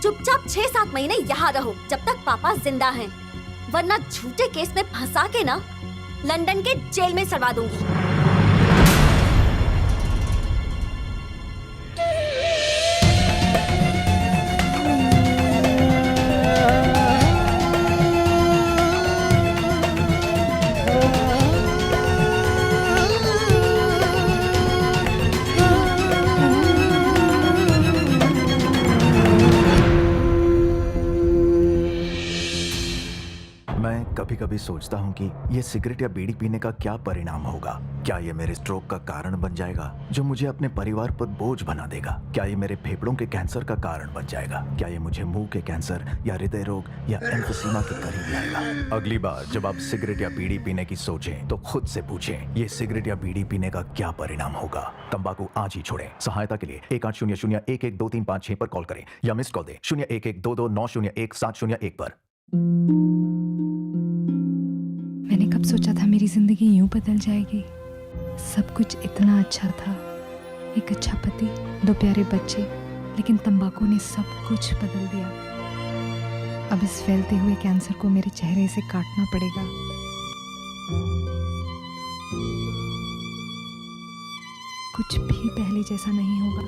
Speaker 1: चुपचाप 6-7 महीने यहाँ रहो जब तक पापा जिंदा हैं, वरना झूठे केस में फंसा के ना लंदन के जेल में सड़वा दूंगी।
Speaker 5: कभी कभी सोचता हूँ कि ये सिगरेट या बीड़ी पीने का क्या परिणाम होगा। क्या ये मेरे स्ट्रोक का कारण बन जाएगा, जो मुझे अपने परिवार पर बोझ बना देगा? क्या ये मेरे फेफड़ों के कैंसर का कारण बन जाएगा? क्या ये मुझे मुंह के कैंसर या हृदय रोग या एम्फीसीमा के करीब लाएगा? अगली बार जब आप सिगरेट या बीड़ी पीने की सोचें तो खुद से पूछें, ये सिगरेट या बीड़ी पीने का क्या परिणाम होगा? तंबाकू आज ही छोड़ें। सहायता के लिए 1800-112356 पर कॉल करें या मिस कॉल दें 01122901-701 पर।
Speaker 11: मैंने कब सोचा था मेरी जिंदगी यूं बदल जाएगी। सब कुछ इतना अच्छा था, एक अच्छा पति, 2 प्यारे बच्चे, लेकिन तंबाकू ने सब कुछ बदल दिया। अब इस फैलते हुए कैंसर को मेरे चेहरे से काटना पड़ेगा। कुछ भी पहले जैसा नहीं होगा।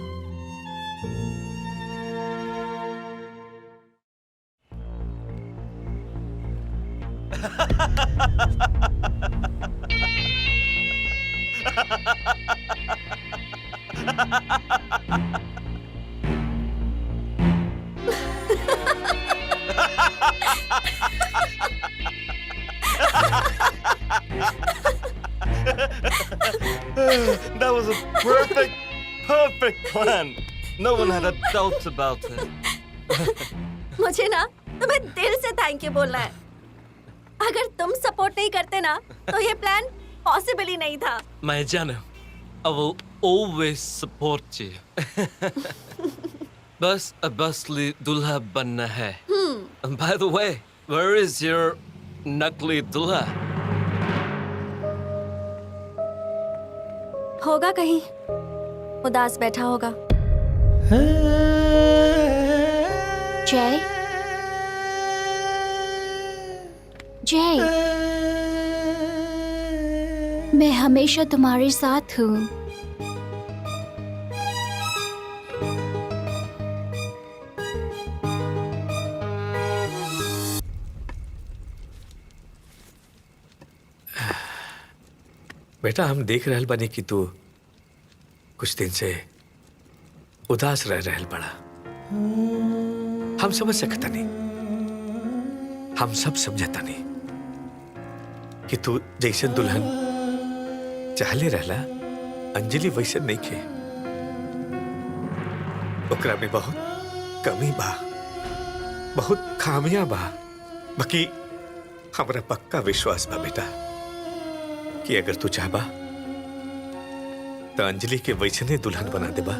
Speaker 8: That was a perfect plan. No one had a doubt about it.
Speaker 1: मुझे ना तुम्हें दिल से थैंक यू बोलना है। अगर तुम सपोर्ट नहीं करते ना तो ये प्लान पॉसिबल ही नहीं था।
Speaker 8: My Jana, I will always support you. बस अब असली दूल्हा बनना है। And by the way, where is your नकली दूल्हा?
Speaker 1: होगा कहीं उदास बैठा होगा।
Speaker 4: जय, जय, मैं हमेशा तुम्हारे साथ हूँ।
Speaker 2: बेटा, हम देख रहल बने कि तू कुछ दिन से उदास रह रहल बड़ा। हम समझ सकता नहीं, हम सब समझता नहीं कि तू जैसन दुल्हन चाहले रहला अंजलि वैसन नहीं खे। ओकरा में बहुत कमी बा, बहुत खामियां बा। बाकी हमरा पक्का विश्वास बा बेटा कि अगर तू चाहबा तो अंजलि के वैसने दुल्हन बना देबा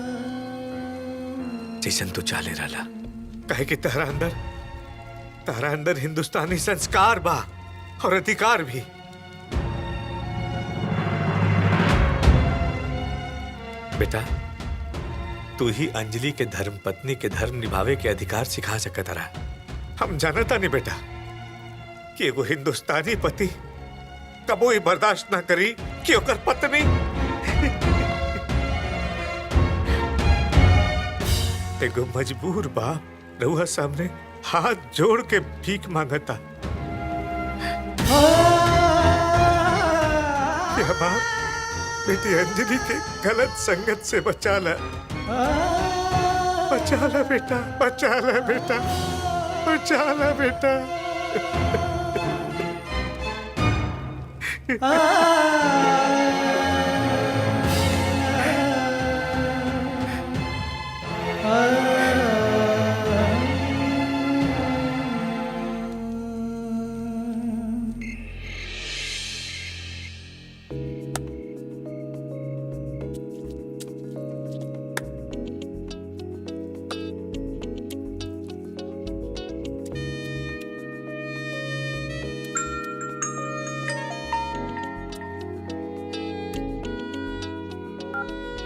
Speaker 2: जैसन तू चाहले रहला। काहे कि तारा अंदर हिंदुस्तानी संस्कार बा और अधिकार भी। बेटा तू ही अंजलि के धर्म पत्नी के धर्म निभावे के अधिकार सिखा सकत रहा। हम जानता नहीं बेटा कि एगो हिंदुस्तानी पति कबो ही बर्दाश्त ना करी कि ओकर पत्नी एगो मजबूर बाप रउआ सामने हाथ जोड़ के भीख मांगता। क्या बाप बेटी अंजलि के गलत संगत से बचा ला बेटा, बचा ला बेटा, बचा ला बेटा।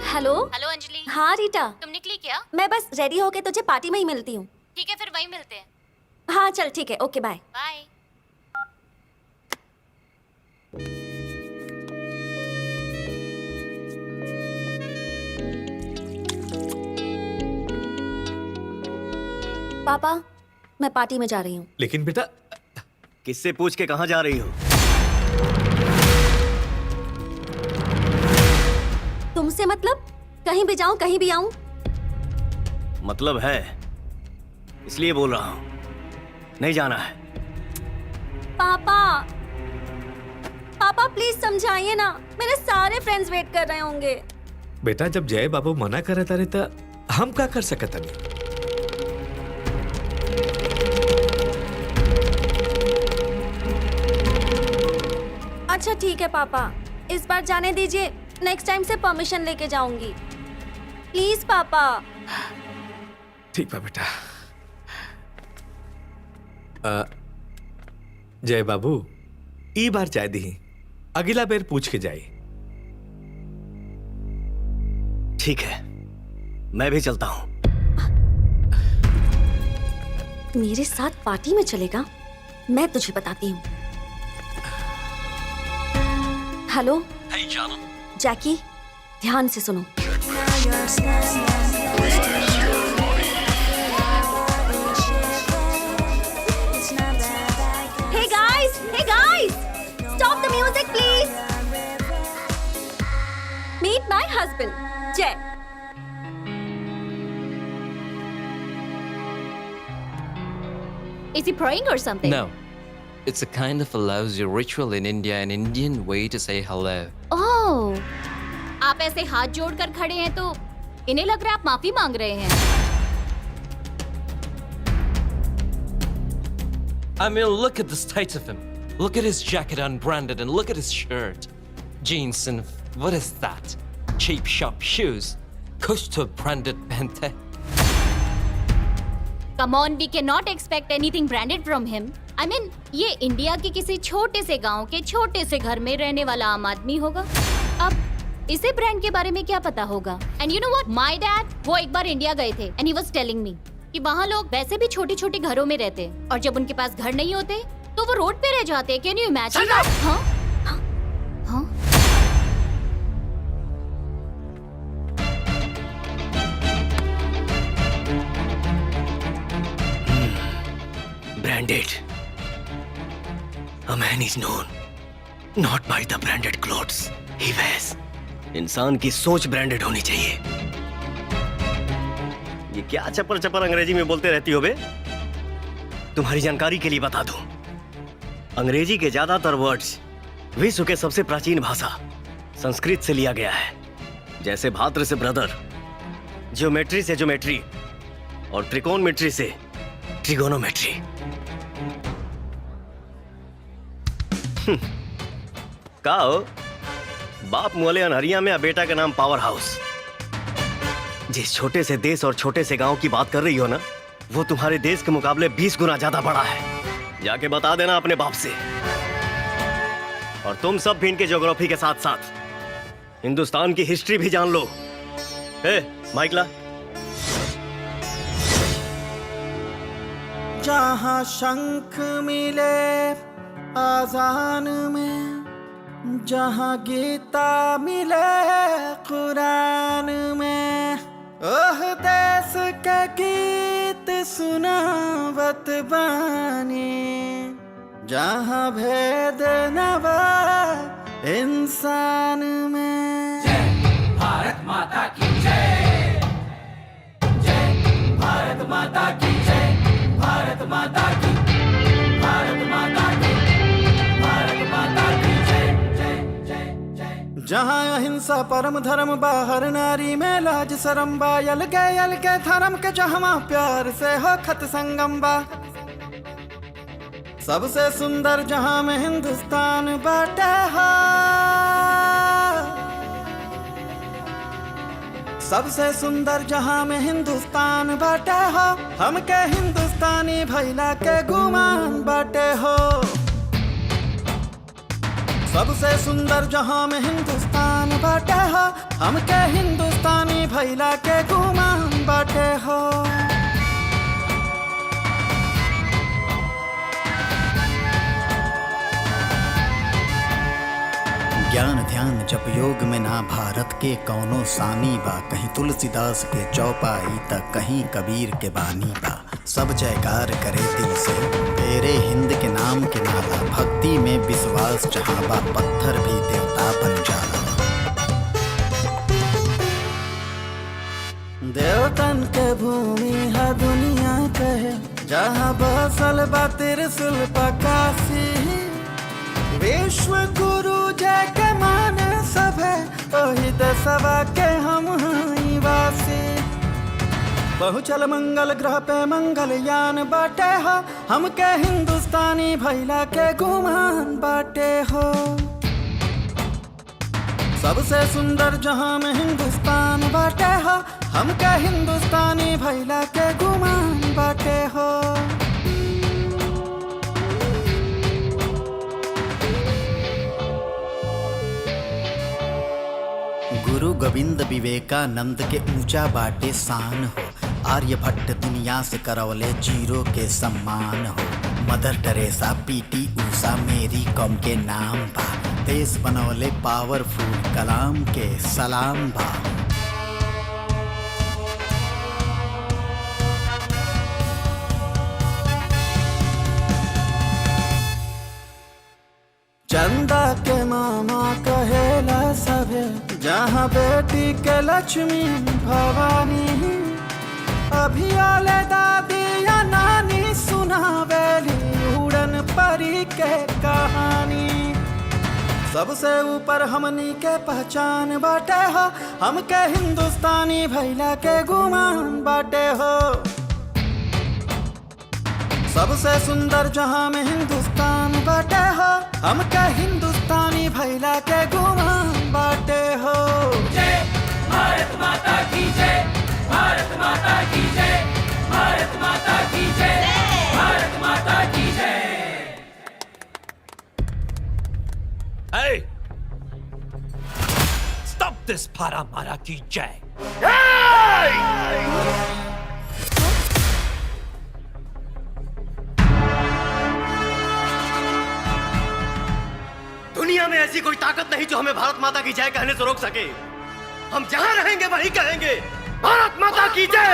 Speaker 1: Hello
Speaker 4: hello Anjali.
Speaker 1: हाँ रीटा,
Speaker 4: तुम निकली क्या?
Speaker 1: मैं बस रेडी होके तुझे पार्टी में ही मिलती हूँ।
Speaker 4: ठीक है, फिर वहीं मिलते हैं।
Speaker 1: हाँ चल ठीक है, ओके बाय।
Speaker 4: बाय।
Speaker 1: पापा मैं पार्टी में जा रही हूँ।
Speaker 2: लेकिन बेटा
Speaker 10: किससे पूछ के कहाँ जा रही हो?
Speaker 1: तुमसे मतलब? कहीं भी जाऊं कहीं भी आऊं?
Speaker 10: मतलब है, इसलिए बोल रहा हूँ। नहीं जाना है।
Speaker 1: पापा पापा प्लीज समझाइए ना, मेरे सारे फ्रेंड्स वेट कर रहे होंगे।
Speaker 2: बेटा जब जय बाबू मना करता रहे तो हम क्या कर सकता नहीं।
Speaker 1: अच्छा ठीक है पापा, इस बार जाने दीजिए, नेक्स्ट टाइम से परमिशन लेके जाऊंगी। प्लीज पापा।
Speaker 2: ठीक है बेटा। जय बाबू ई बार जाए दी, अगला बेर पूछ के जाए।
Speaker 10: ठीक है, मैं भी चलता हूँ।
Speaker 1: मेरे साथ पार्टी में चलेगा? मैं तुझे बताती हूँ। हेलो जैकी, ध्यान से सुनो। Hey guys, stop the music please. Meet my husband, Jay.
Speaker 4: Is he praying or something?
Speaker 8: No. It's a kind of a lousy ritual in India, an Indian way to say hello.
Speaker 4: Oh. आप ऐसे हाथ जोड़कर खड़े हैं तो इन्हें लग रहा है आप माफी मांग रहे हैं।
Speaker 8: I mean, look at the state of him. Look at his jacket unbranded and look at his shirt. Jeans and what is that? Cheap shop shoes. Kuch to branded pehante.
Speaker 4: Come on, we cannot expect anything branded from him. I mean, ये India के किसी छोटे से गांव के छोटे से घर में रहने वाला आम आदमी होगा। अब इसे ब्रांड के बारे में क्या पता होगा? And you know what? My dad, वो एक बार इंडिया गए थे and he was telling me कि वहाँ लोग वैसे भी छोटे छोटे घरों में रहते और जब उनके पास घर नहीं होते तो वो रोड पे रह जाते। Can you imagine? हाँ? हाँ?
Speaker 10: Branded. A man is known not by the branded clothes he wears. इंसान की सोच ब्रांडेड होनी चाहिए। ये क्या चपर चपर अंग्रेजी में बोलते रहती हो बे? तुम्हारी जानकारी के लिए बता दूं, अंग्रेजी के ज्यादातर वर्ड्स विश्व के सबसे प्राचीन भाषा संस्कृत से लिया गया है। जैसे भाद्र से ब्रदर, ज्योमेट्री से ज्योमेट्री और त्रिकोणमिट्री से ट्रिगोनोमेट्री। का हो? बाप मुअले अनहरिया में, बेटा का नाम पावर हाउस। जिस छोटे से देश और छोटे से गांव की बात कर रही हो ना, वो तुम्हारे देश के मुकाबले 20 गुना ज्यादा बड़ा है। जाके बता देना अपने बाप से। और तुम सब भी इनके ज्योग्राफी के साथ साथ हिंदुस्तान की हिस्ट्री भी जान लो। माइकला।
Speaker 12: जहाँ शंख मिले आजान में, जहाँ गीता मिले कुरान में, ओह देश के गीत सुनावत बानी, जहाँ भेद न बा इंसान में। जय भारत माता की जय, जय भारत माता की जय, भारत माता की, भारत माता की, भारत माता की जय, जय जय जय। जहाँ अहिंसा परम धर्म बा, हर नारी में लाज शरम बा, अलगे धर्म के जहाँ प्यार से हो खत संगम बा। सबसे सुंदर जहां में हिंदुस्तान बाटे हो, सबसे सुंदर जहां में हिंदुस्तान बाटे हो, हमके हिंदुस्तानी भैला के गुमान बाटे हो। सबसे सुंदर जहां में हिंदुस्तान बाटे हो, हमके हिंदुस्तानी भैला के गुमान बाटे हो। ज्ञान ध्यान जप योग में ना भारत के कौनो सानी बा, कहीं तुलसीदास के चौपाई तक कहीं कबीर के बानी बा। सब जयकार करे दिल से तेरे हिंद के नाम के नाला, भक्ति में विश्वास जहाँ बा पत्थर भी देवता बन जाला। देवतन के भूमि है दुनिया कहे, जहाँ बसल बा त्रिशूल पकासी। विश्व गुरु जय के माने सभे, ओही देशवा के हम हई वासी। बहुचल मंगल ग्रह पे मंगल यान बाटे हो, हमके हिंदुस्तानी भैला के गुमान बाटे हो। सबसे सुंदर जहां में हिंदुस्तान बाटे हो, हमके हिंदुस्तानी भैला के गुमान बाटे हो। गुरु गोविंद विवेकानंद के ऊंचा बाटे शान हो, आर्यभट्ट दुनिया से करवले जीरो के सम्मान हो। मदर टेरेसा पीटी ऊषा मेरी कॉम के नाम बा, देश बनवले पावरफुल कलाम के सलाम बा। चंदा के मामा कहेला सभे, जहाँ बेटी के लक्ष्मी भवानी। अभी आले दादी या नानी सुनावेली उड़न परी के कहानी। सबसे ऊपर हमनी के पहचान बाटे हो, हमके हिंदुस्तानी भैला के गुमान बाटे हो। सबसे सुंदर जहां में हिंदुस्तान बाटे हो, हमके हिंदुस्तानी भैला के गुमान बाटे हो। जय भारत माता की जय, भारत माता की जय, भारत माता की जय, भारत माता की जय।
Speaker 13: Hey! Stop this Paramara ki jai!
Speaker 10: दुनिया में ऐसी कोई ताकत नहीं जो हमें भारत माता की जय कहने से रोक सके। हम जहां रहेंगे वहीं कहेंगे भारत माता की जय।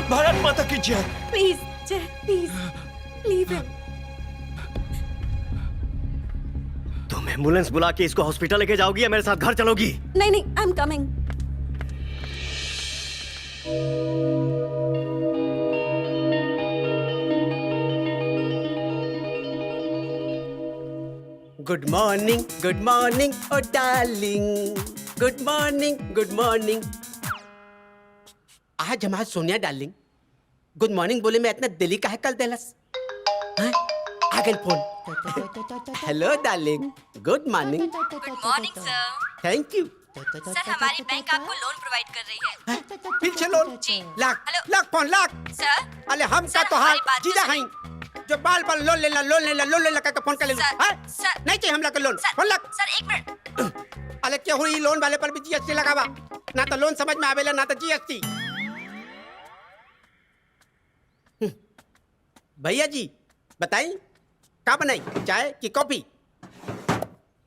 Speaker 10: भारत माता की जय।
Speaker 1: प्लीज जय, प्लीज लीव हिम।
Speaker 10: तुम एम्बुलेंस बुला के इसको हॉस्पिटल लेके जाओगी या मेरे साथ घर चलोगी?
Speaker 1: नहीं नहीं, I am coming.
Speaker 3: Good morning oh darling, good morning. आज हमारा सोनिया डार्लिंग गुड मॉर्निंग बोले मैं इतना दिल्ली का है कल देलस। हाँ? आ गई phone. Hello darling, good morning.
Speaker 1: Good morning sir.
Speaker 3: Thank you.
Speaker 1: Sir हमारी बैंक आपको लोन प्रोवाइड कर रही है।
Speaker 3: पीछे लोन
Speaker 1: जी।
Speaker 3: लाख फोन लाख।
Speaker 1: सर
Speaker 3: अरे हम का
Speaker 1: सर,
Speaker 3: तो हाल
Speaker 1: हमारी बात तो
Speaker 3: जीजा
Speaker 1: सुनिए।
Speaker 3: हैं जो बाल लोन लेला करके फोन कर ले।
Speaker 1: सर,
Speaker 3: नहीं चाहिए हम लोग लोन। फोन लाख।
Speaker 1: सर एक मिनट।
Speaker 3: अरे क्या हुई लोन वाले पर भी जीएसटी लगावा, ना तो लोन समझ में आवेला ना तो जीएसटी। भैया जी बताई का बनाई, चाय की कॉफी?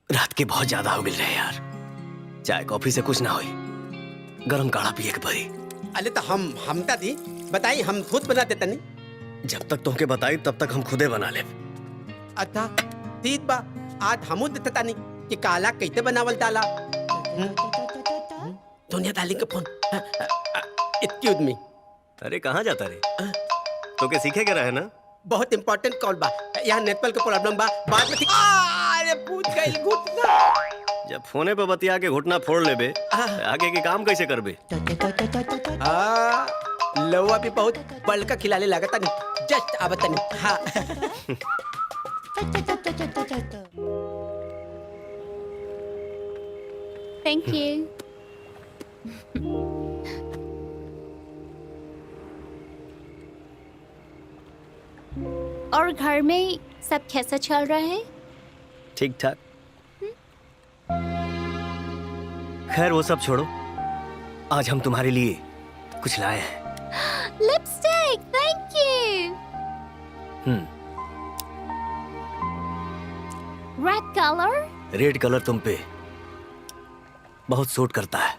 Speaker 10: रात के बहुत ज्यादा हो गई रहे यार, चाय कॉफी से कुछ ना होई, गरम काढ़ा पिए के पड़ी।
Speaker 3: अरे तो हम दी बताई, हम खुद बना देते नहीं।
Speaker 10: जब तक तुमके बताई तब तक हम खुदे बना ले।
Speaker 3: अच्छा ठीक बा, आज हमू देता नहीं कि काला कैसे बनावल डाला। सोनिया डार्लिंग का फोन। Excuse me.
Speaker 10: अरे कहाँ जाता रे? तो के सीखे के रहे ना?
Speaker 3: बहुत इंपॉर्टेंट कॉल बा, यहाँ नेटवर्क का प्रॉब्लम बा, बाद में अरे पूछ गई घुटना।
Speaker 10: जब फोने पे बतिया के घुटना फोड़ लेबे, आगे के काम कैसे करबे?
Speaker 3: लवा भी बहुत बड़का खिलाने लागता नहीं, जस्ट आवता नहीं। हाँ।
Speaker 4: Thank you. और घर में सब कैसा चल रहा है?
Speaker 10: ठीक ठाक। खैर वो सब छोड़ो, आज हम तुम्हारे लिए कुछ लाए हैं।
Speaker 4: Lipstick, thank you. Red colour?
Speaker 10: Red colour तुम पे बहुत सूट करता है।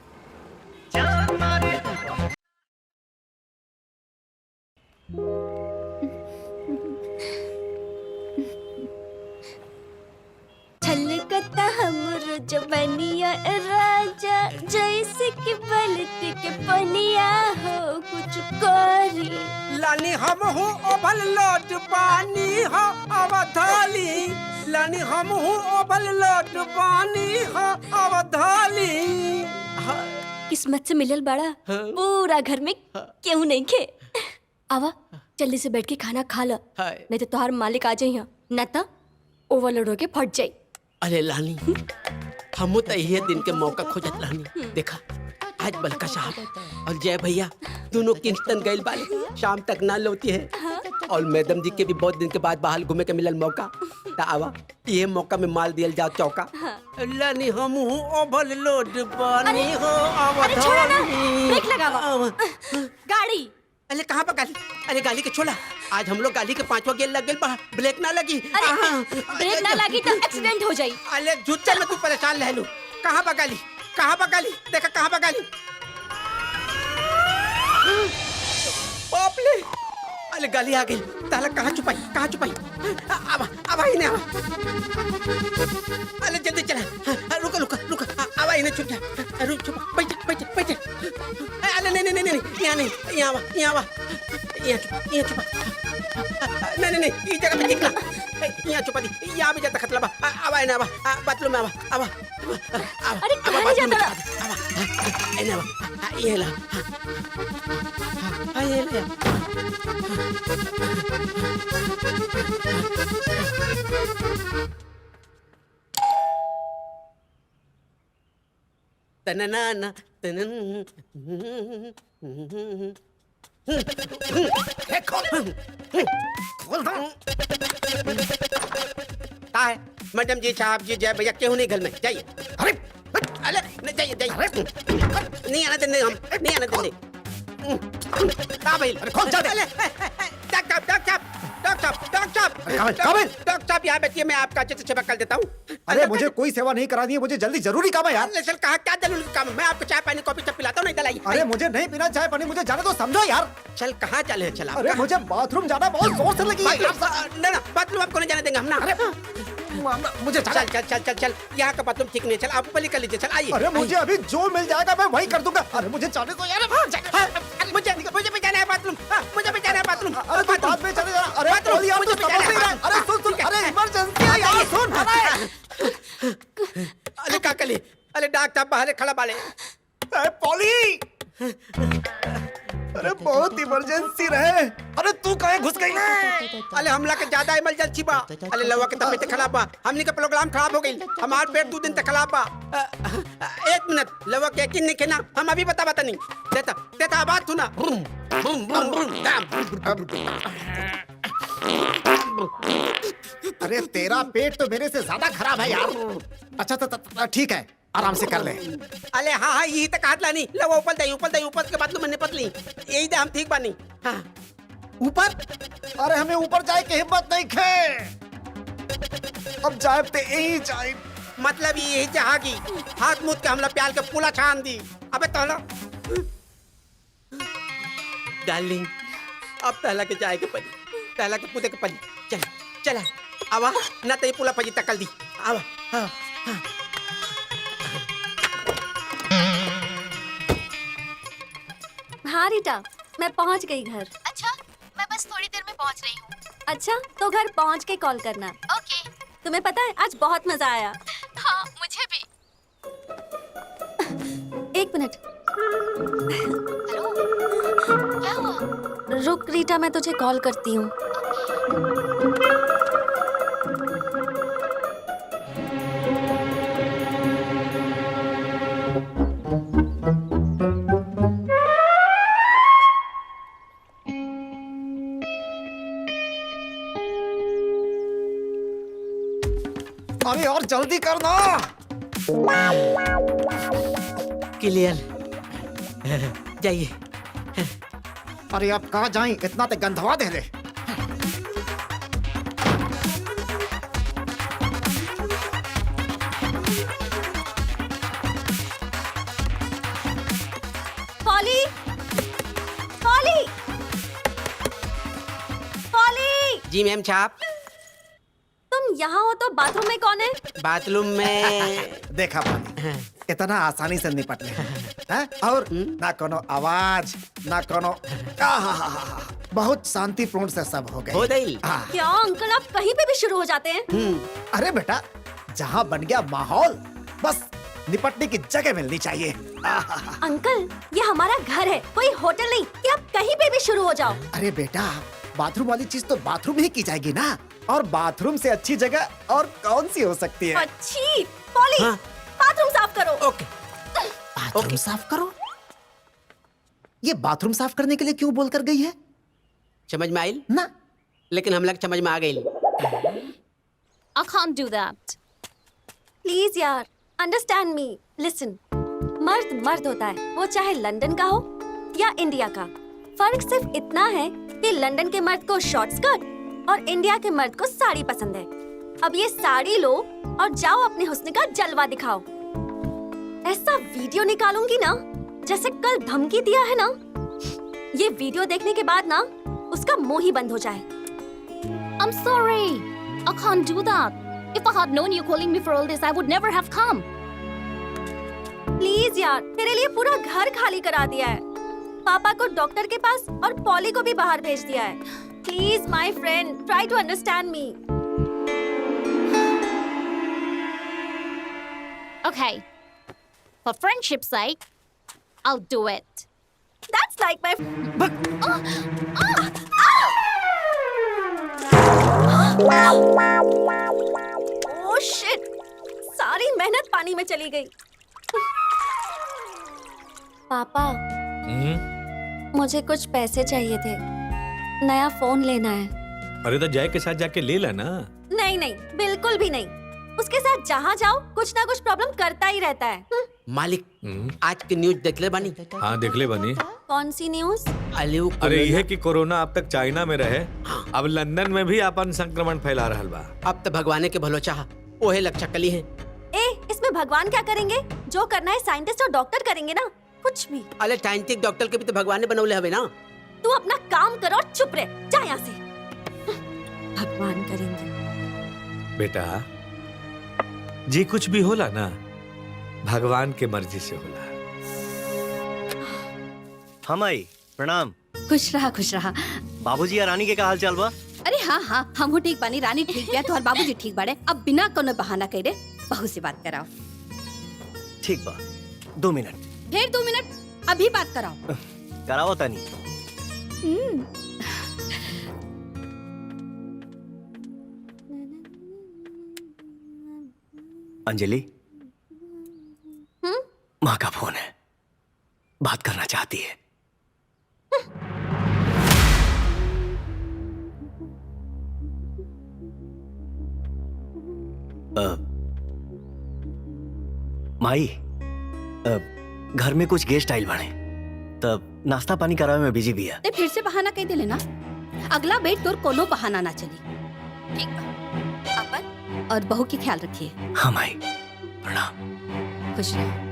Speaker 1: छलकता हमरो जवनिया राजा, जैसे कि बलती के पनिया हो कुछ करी।
Speaker 3: लानी हम हो ओभल लोट पानी हो अवधाली, लानी हम हो ओभल लोट पानी हो अवधाली।
Speaker 1: किस्मत से मिलल बड़ा, पूरा घर में क्यों नहीं खे। आवा जल्दी से बैठ के खाना खा लो, नहीं तो तुम्हार मालिक आ जाइए, न तो ओवरलोड होके फट जाई।
Speaker 3: अरे लानी हम तो यही दिन के मौका खोजत रहनी। देखा आज बलका साहब और जय भैया दोनों किंगस्टन गए बाले, शाम तक ना लौटी है। और मैडम जी के भी बहुत दिन के बाद बाहर घूमे के मिलल मौका, तो आवा ये मौका में माल दियल जाओ चौका। लानी हम ओभल लोड पानी हो
Speaker 1: अरे छोड़ा ना,
Speaker 3: अवधानी।
Speaker 1: ब्रेक लगावा। गाड़ी
Speaker 3: अरे कहाँ पर गाली? अरे गाली के छोड़ा। आज हम लोग गाली के 5वां गेयर लग गए, ब्रेक ना लगी।
Speaker 1: अरे ब्रेक ना लगी तो एक्सीडेंट हो जाई।
Speaker 3: अरे झूठे में तू परेशान रह लू। कहाँ बगाली, कहाँ बगाली, देखा कहाँ बगाली। बाप ले, अरे गाली आ गई। ताला कहाँ छुपाई, कहाँ छुपाई? अब आई ना। अरे जल्दी चला, रुको रुको रुको, अब आई ना, छुप जा, रुक छुपा, बैठ बैठ बैठ। अरे नहीं नहीं नहीं नहीं, यहाँ नहीं, यहाँ आवा, यहाँ आवा, यहाँ छुपा। नहीं नहीं नहीं, इस जगह पे निकला, यहाँ छुपा दी, यहाँ भी जाता खतला बा। अब आई ना, अब बाथरूम में आवा, आवा।
Speaker 1: अरे कहाँ नहीं जाता रहा?
Speaker 3: आई ना, ये ला, ये ले। तननाना तनन खोल दो। है मैडम जी, साहब जी, जय भैया, क्यों नहीं घर में जाइए। अरे अरे नहीं जाइए, जाइए, नहीं आना देंगे हम, नहीं आना देंगे। भाई खोल जा दे। डॉक्टर साहब यहाँ बैठिए, मैं आपका अच्छे से सेवा कर देता हूँ।
Speaker 5: अरे मुझे कोई सेवा नहीं करानी है, मुझे जल्दी जरूरी काम है यार।
Speaker 3: चल कहा क्या जरूरी काम है? मैं आपको चाय पानी कॉफी सब पिलाता हूँ, नहीं दलाई।
Speaker 5: अरे मुझे नहीं पीना चाय पानी, मुझे जाने तो समझो यार।
Speaker 3: चल कहाँ चले हैं? चला।
Speaker 5: अरे मुझे बाथरूम जाना बहुत जोर से लगी है।
Speaker 3: ना ना, बाथरूम आपको नहीं जाने देंगे हम ना।
Speaker 5: मुझे
Speaker 3: चल चल चल चल चल, यहाँ का बाथरूम ठीक नहीं है, चल आप ऊपर कर लीजिए, चल आइए।
Speaker 5: अरे मुझे अभी जो मिल जाएगा मैं वही कर दूंगा। अरे मुझे जाने दो यार।
Speaker 3: मुझे भी जाना है बाथरूम, मुझे भी जाना है बाथरूम।
Speaker 5: अरे तू बाद में चले जाना। अरे बाथरूम यार, तू समझ नहीं रहा। अरे सुन सुन, अरे इमरजेंसी है यार, सुन।
Speaker 3: अरे काकली, अरे डॉक्टर बाहर खड़ा बाले।
Speaker 5: पॉली, अरे बहुत इमरजेंसी रहे। अरे तू कहाँ घुस गई?
Speaker 3: अरे हमला के ज्यादा इमरजेंसी बा। अरे लवा के तबीयत खराब बा, हमनी का प्रोग्राम खराब हो गई, हमार पेट 2 दिन तक खराब बा। 1 मिनट, लवा के यकीन नहीं खेना, हम अभी बता नहीं देता देता आवाज सुना। बुम बुम बुम बुम।
Speaker 5: अरे तेरा पेट तो मेरे से ज्यादा खराब है यार। अच्छा ठीक है, आराम से कर ले।
Speaker 3: अरे हाँ हाँ, यही तक हाथ लानी। लवा ऊपर दे, ऊपर दे, ऊपर के बाद मैंने पतली, यही दे, हम ठीक बानी। हाँ
Speaker 5: ऊपर? अरे हमें ऊपर जाए की हिम्मत नहीं खे। अब जाए ते यही जाए,
Speaker 3: मतलब यही जहागी हाथ मुद के हमला प्याल के पूला छान दी। अबे तोला डार्लिंग, अब तहला के जाए के पड़ी, तहला के पूते के पड़ी। चल चला आवा ना, तई पूला पजी तकल दी। आवा हाँ हाँ।
Speaker 1: हाँ रीटा, मैं पहुंच गई घर।
Speaker 4: अच्छा, मैं बस थोड़ी देर में पहुंच रही हूँ।
Speaker 1: अच्छा, तो घर पहुंच के कॉल करना।
Speaker 4: ओके।
Speaker 1: तुम्हें पता है आज बहुत मजा आया।
Speaker 4: हाँ, मुझे भी।
Speaker 1: 1 मिनट।
Speaker 4: हेलो, क्या हुआ?
Speaker 1: रुक रीटा, मैं तुझे कॉल करती हूँ।
Speaker 5: अरे और जल्दी करना।
Speaker 3: क्लियर, जाइए।
Speaker 5: अरे आप कहाँ जाएं? इतना तो गंधवा दे ले।
Speaker 1: Polly, Polly, Polly.
Speaker 3: जी मैम साहब।
Speaker 1: तुम यहाँ हो तो बाथरूम में कौन है?
Speaker 3: बाथरूम में
Speaker 5: देखा पानी, इतना आसानी से निपट ले हैं? और ना कोनो आवाज, ना कोनो बहुत शांतिपूर्ण से सब हो गए।
Speaker 3: हो गई।
Speaker 1: क्या अंकल, आप कहीं पे भी शुरू हो जाते हैं?
Speaker 5: अरे बेटा, जहाँ बन गया माहौल, बस निपटने की जगह मिलनी चाहिए।
Speaker 1: अंकल, ये हमारा घर है, कोई होटल नहीं कि आप कहीं पे भी शुरू हो जाओ।
Speaker 5: अरे बेटा, बाथरूम वाली चीज तो बाथरूम ही की जाएगी ना, और बाथरूम से अच्छी जगह और कौन सी हो सकती है?
Speaker 1: अच्छी पॉली,
Speaker 3: हाँ।
Speaker 1: बाथरूम साफ करो।
Speaker 3: ओके।
Speaker 5: बाथरूम साफ करो? ये बाथरूम साफ करने के लिए क्यों बोल कर गई है?
Speaker 3: समझ में आई
Speaker 5: ना,
Speaker 3: लेकिन हम लोग समझ में आ गई।
Speaker 4: I can't do that.
Speaker 1: Please यार, अंडरस्टैंड मी। लिसन, मर्द मर्द होता है, वो चाहे लंदन का हो या इंडिया का। फर्क सिर्फ इतना है कि लंदन के मर्द को शॉर्ट स्कर्ट और इंडिया के मर्द को साड़ी पसंद है। अब ये साड़ी लो और जाओ अपने हुस्न का जलवा दिखाओ। ऐसा वीडियो निकालूंगी ना जैसे कल धमकी दिया है ना, ये वीडियो देखने के बाद ना उसका मुंह ही बंद हो जाए।
Speaker 4: I'm sorry. I can't do that. If I had known you calling me for all this, I would never have come.
Speaker 1: Please यार, तेरे लिए पूरा घर खाली करा दिया है, पापा को डॉक्टर के पास और पॉली को भी बाहर भेज दिया है। Please my friend, try to understand me.
Speaker 4: Okay. For friendship's sake, I'll do it.
Speaker 1: That's like my Oh shit! सारी मेहनत पानी में चली गई। पापा, मुझे कुछ पैसे चाहिए थे, नया फोन लेना है।
Speaker 2: अरे तो जय के साथ जाके ले ला ना।
Speaker 1: नहीं नहीं, बिल्कुल भी नहीं। उसके साथ जहाँ जाओ कुछ ना कुछ प्रॉब्लम करता ही रहता है।
Speaker 3: मालिक, आज की न्यूज देख ले बनी?
Speaker 2: हाँ देख ले बनी।
Speaker 1: कौन सी न्यूज?
Speaker 2: अरे यह कि कोरोना अब तक चाइना में रहे, अब लंदन में भी अपन संक्रमण फैला रहा बा।
Speaker 3: अब तो भगवान के भलो चाह ओहे लक्षकली है।
Speaker 1: ए, इसमें भगवान क्या करेंगे? जो करना है साइंटिस्ट और डॉक्टर करेंगे ना, कुछ भी।
Speaker 3: अरे साइंटिस्ट डॉक्टर के भी तो भगवान ने बनौले हवे ना।
Speaker 1: तू अपना काम करो और चुप रह, जा यहाँ से। भगवान करेंगे।
Speaker 2: बेटा, जी कुछ भी होला ना भगवान के मर्जी से होला।
Speaker 10: हम आई प्रणाम।
Speaker 14: खुश रहा खुश रहा।
Speaker 10: बाबूजी या रानी के का हाल चाल बा?
Speaker 14: अरे हाँ हाँ, हम ठीक बानी, रानी ठीक बिया, तोहर बाबूजी ठीक बाड़े। अब बिना कोनो बहाना करे बहू से बात कराओ।
Speaker 10: ठीक बा, 2 मिनट।
Speaker 14: फिर 2 मिनट? अभी बात कराओ।
Speaker 10: कराओ तनी। अंजलि, माँ का फोन है, बात करना चाहती है। माई, घर में कुछ गेस्ट आइल बने, तब नाश्ता पानी करावे में बिजी भी है।
Speaker 14: ते फिर से बहाना कह देले ना, अगला बेट तोर कोनो बहाना ना चली। ठीक बा, अपन और बहू की ख्याल रखिए।
Speaker 10: हाँ माई, प्रणाम।
Speaker 14: खुश रहो।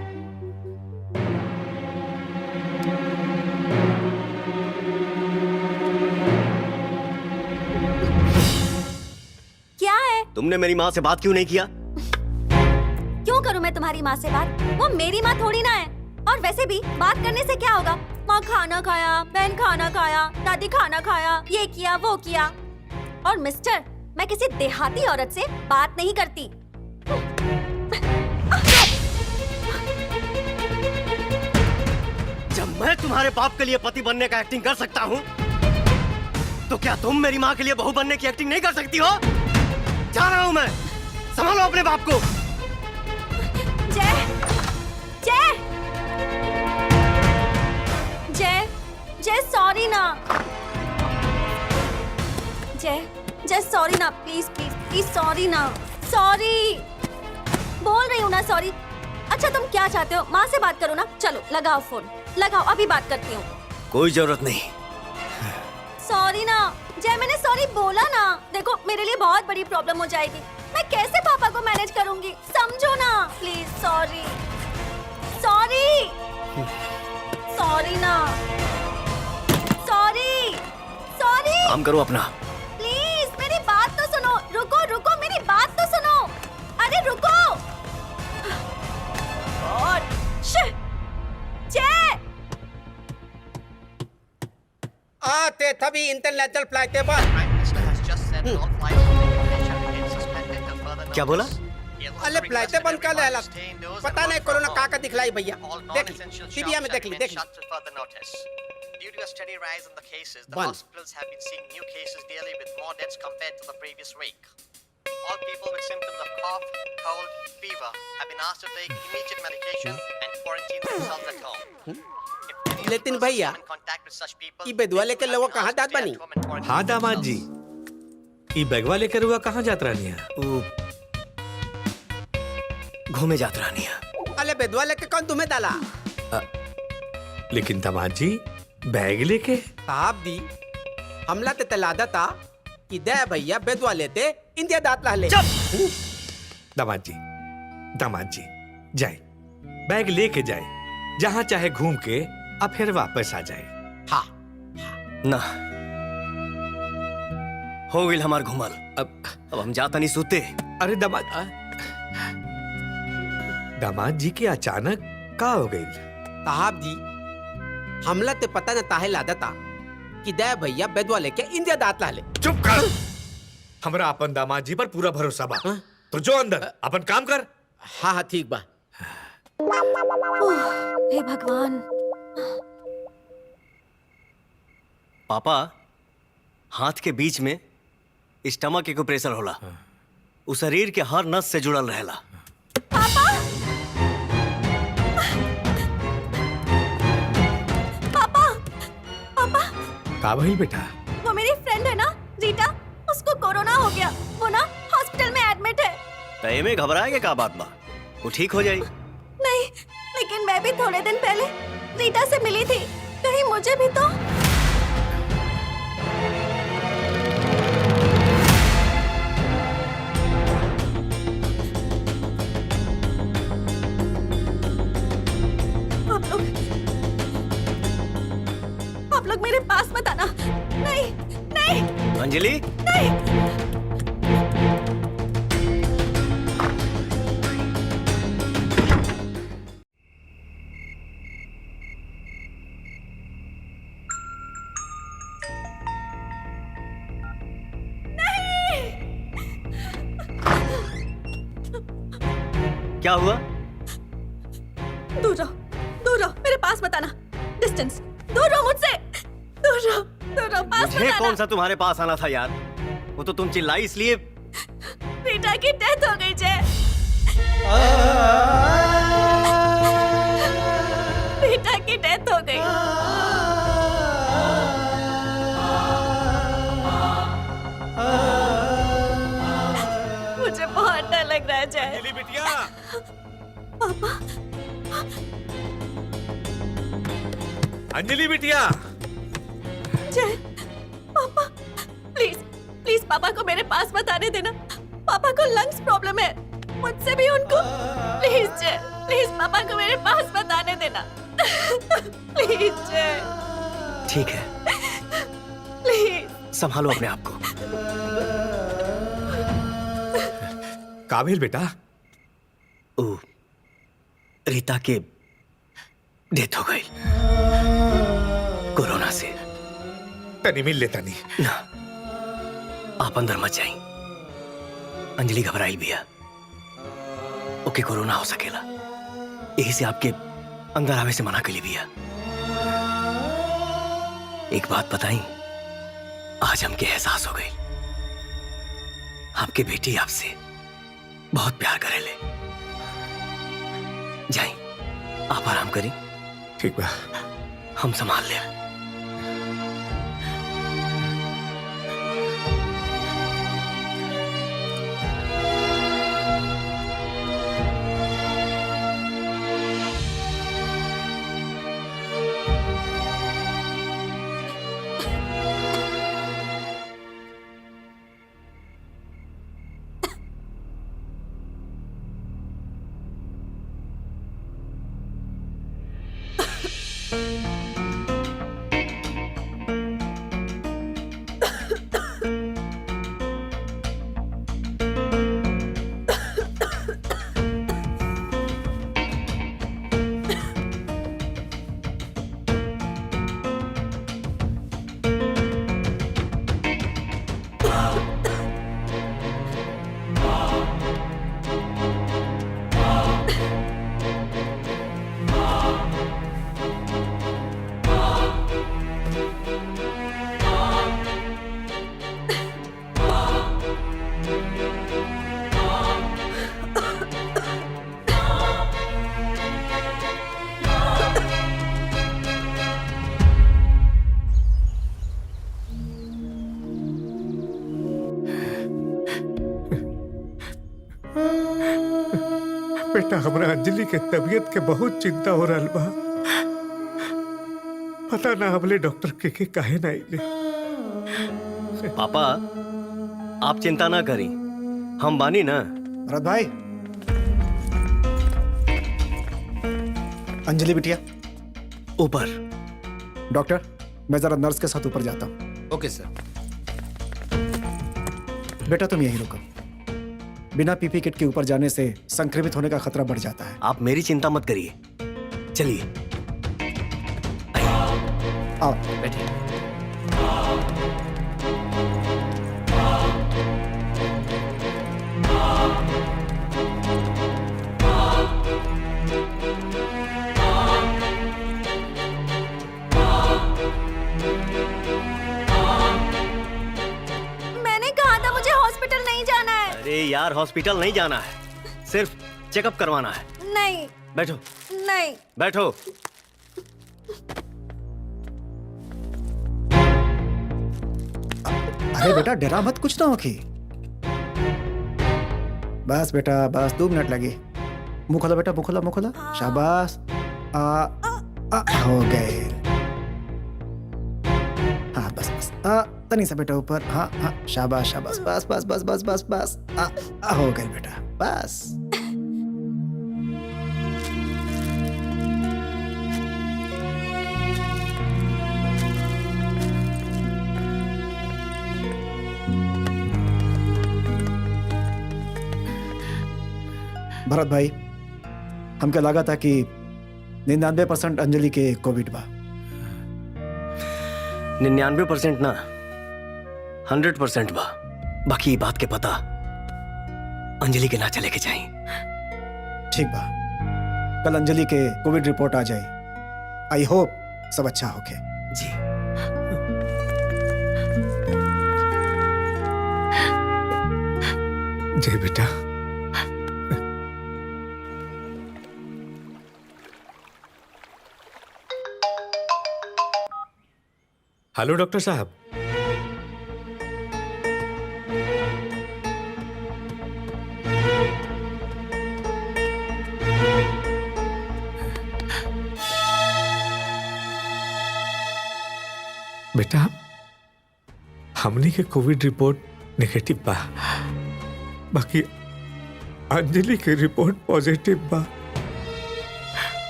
Speaker 1: क्या है?
Speaker 10: तुमने मेरी माँ से बात क्यों नहीं किया?
Speaker 1: क्यों करूं मैं तुम्हारी माँ से बात? वो मेरी माँ थोड़ी ना है। और वैसे भी बात करने से क्या होगा? माँ खाना खाया, बहन खाना खाया, दादी खाना खाया, ये किया वो किया। और मिस्टर, मैं किसी देहाती औरत से बात नहीं करती।
Speaker 10: जब मैं तुम्हारे बाप के लिए पति बनने का एक्टिंग कर सकता हूँ, तो क्या तुम मेरी माँ के लिए बहू बनने की एक्टिंग नहीं कर सकती हो? जा रहा हूँ मैं, संभालो अपने बाप को।
Speaker 1: जय, जय, जय, जय सॉरी ना। जय, जय सॉरी ना, प्लीज प्लीज प्लीज सॉरी ना, सॉरी बोल रही हूँ ना, सॉरी। अच्छा तुम क्या चाहते हो? माँ से बात करो ना। चलो लगाओ फोन, लगाओ, अभी बात करती हूँ।
Speaker 10: कोई जरूरत नहीं।
Speaker 1: सॉरी ना जय, मैंने सॉरी बोला ना। देखो मेरे लिए बहुत बड़ी प्रॉब्लम हो जाएगी, मैं कैसे पापा को मैनेज करूंगी, समझो ना प्लीज। सॉरी सॉरी सॉरी ना, सॉरी सॉरी।
Speaker 10: काम करो अपना।
Speaker 1: प्लीज मेरी बात तो सुनो। रुको रुको, मेरी बात तो सुनो। अरे रुको। और जय,
Speaker 3: आते तभी इंटरनेशनल फ्लाइट है बस।
Speaker 10: क्या बोला?
Speaker 3: अरे फ्लाइटें बंद कर ले। पता नहीं कोरोना का दिखलाई भैया। देख टीवी में देख ली।
Speaker 15: Due to a steady rise in the cases, the
Speaker 3: One.
Speaker 15: hospitals have been seeing new cases daily with more deaths compared to the previous week. All people with symptoms of cough, cold, fever have been asked to take immediate medication and quarantine themselves at home.
Speaker 3: लेकिन भैया ये बेदुआ लेकर लोग कहाँ जात बनी?
Speaker 2: हाँ दामाद जी, ये बैगवा लेकर हुआ कहाँ जात रानी है?
Speaker 10: घूमे जात रानी है।
Speaker 3: अरे बेदुआ लेके कौन तुम्हें डाला?
Speaker 2: लेकिन दामाद जी बैग लेके?
Speaker 3: साहब दी, हमला ते तलादा था कि दे भैया बेदवा लेते इंडिया दात ला ले।
Speaker 2: दामाद जी जाए, बैग लेके जाए, जहां चाहे घूम के अब फिर वापस आ जाए।
Speaker 3: हाँ
Speaker 10: ना हो गई हमार घुमल। अब हम जाता नहीं सूते।
Speaker 2: अरे दामाद जी के अचानक का हो गई?
Speaker 3: साहब जी हमला ते पता न ताहे लादा था कि दे भैया बेदवा लेके इंडिया दात ला ले।
Speaker 2: चुप कर। हमरा अपन दामाद जी पर पूरा भरोसा बा। तो जो अंदर अपन काम कर।
Speaker 3: हाँ हाँ ठीक बा।
Speaker 1: हे भगवान।
Speaker 10: पापा हाथ के बीच में स्टमक के प्रेशर होला, उ शरीर के हर नस से जुड़ल रहेला।
Speaker 1: पापा
Speaker 2: का भइल बेटा?
Speaker 1: वो मेरी फ्रेंड है ना रीटा, उसको कोरोना हो गया। वो ना हॉस्पिटल में एडमिट है।
Speaker 10: तय में घबराए के का बात बा, वो ठीक हो जाई।
Speaker 1: नहीं, लेकिन मैं भी थोड़े दिन पहले रीटा से मिली थी। कहीं मुझे भी तो आप लोग मेरे पास मत आना। नहीं नहीं
Speaker 10: अंजलि
Speaker 1: नहीं।
Speaker 10: क्या हुआ?
Speaker 1: दूर रहो, मेरे पास मत आना। डिस्टेंस, दूर रहो मुझसे। दूर रहो, पास मत
Speaker 10: मुझे
Speaker 1: आना।
Speaker 10: कौन सा तुम्हारे पास आना था यार? वो तो तुम चिल्लाई इसलिए।
Speaker 1: रीटा की डेथ हो गई जय। रीटा की डेथ हो गई। मुझे बहुत डर लग रहा है जय।
Speaker 2: अंजलि बिटिया।
Speaker 1: पापा।
Speaker 2: अंजलि बिटिया।
Speaker 1: जय, पापा प्लीज पापा को मेरे पास मत आने देना। पापा को लंग्स प्रॉब्लम है, मुझसे भी उनको। प्लीज जय, प्लीज पापा को मेरे पास मत आने देना। प्लीज जय।
Speaker 10: ठीक है,
Speaker 1: प्लीज
Speaker 10: संभालो अपने आप को।
Speaker 2: का भइल बेटा?
Speaker 10: ओ, रीता के डेथ हो गई कोरोना से।
Speaker 2: तनी मिल लेता नहीं
Speaker 10: ना, आप अंदर मत जाइए। अंजलि घबराई भी है, ओके कोरोना हो सकेला, यही से आपके अंदर आवे से मना के लिए भी है। एक बात बताई, आज हमके एहसास हो गई, आपके बेटी आपसे बहुत प्यार करेले। जाई, आप आराम करी।
Speaker 2: ठीक बा,
Speaker 10: हम संभाल ले।
Speaker 2: बेटा, हमरा अंजलि के तबीयत के बहुत चिंता हो रहा बा। पता ना हमले डॉक्टर के काहे ना आइले।
Speaker 10: पापा आप चिंता ना करी, हम बानी ना।
Speaker 5: भरत भाई, अंजलि बिटिया
Speaker 10: ऊपर।
Speaker 5: डॉक्टर, मैं जरा नर्स के साथ ऊपर जाता हूँ।
Speaker 6: Okay sir.
Speaker 5: बेटा तुम यहीं रुको, बिना पीपी किट के ऊपर जाने से संक्रमित होने का खतरा बढ़ जाता है।
Speaker 10: आप मेरी चिंता मत करिए, चलिए
Speaker 5: आओ
Speaker 6: बैठिए।
Speaker 1: मैंने कहा था मुझे हॉस्पिटल नहीं जाना है।
Speaker 10: अरे यार हॉस्पिटल नहीं जाना है, सिर्फ चेकअप करवाना है।
Speaker 1: नहीं
Speaker 10: बैठो
Speaker 1: नहीं।
Speaker 10: बैठो।
Speaker 5: अरे बेटा डरा मत, कुछ ना होगी। बस बेटा बस, 2 मिनट लगे। मुंह खोलो बेटा, मुंह खोलो, मुंह खोलो। शाबाश। हो गए। हाँ बस बस, तनी सा बेटा ऊपर। हाँ हाँ शाबाश शाबाश, बस बस बस बस बस बस। हो गए बेटा, बस। भरत भाई, हमके लगा था कि 99% अंजलि के कोविड बा।
Speaker 10: 99% ना 100% बा। बाकी बात के पता अंजलि के ना चले के चाहिए।
Speaker 5: ठीक बा, कल अंजलि के कोविड रिपोर्ट आ जाए। आई होप सब अच्छा होके।
Speaker 10: जी।
Speaker 2: जय बेटा। हेलो डॉक्टर साहब। बेटा हमने के कोविड रिपोर्ट नेगेटिव बा, बाकी अंजलि के रिपोर्ट पॉजिटिव बा।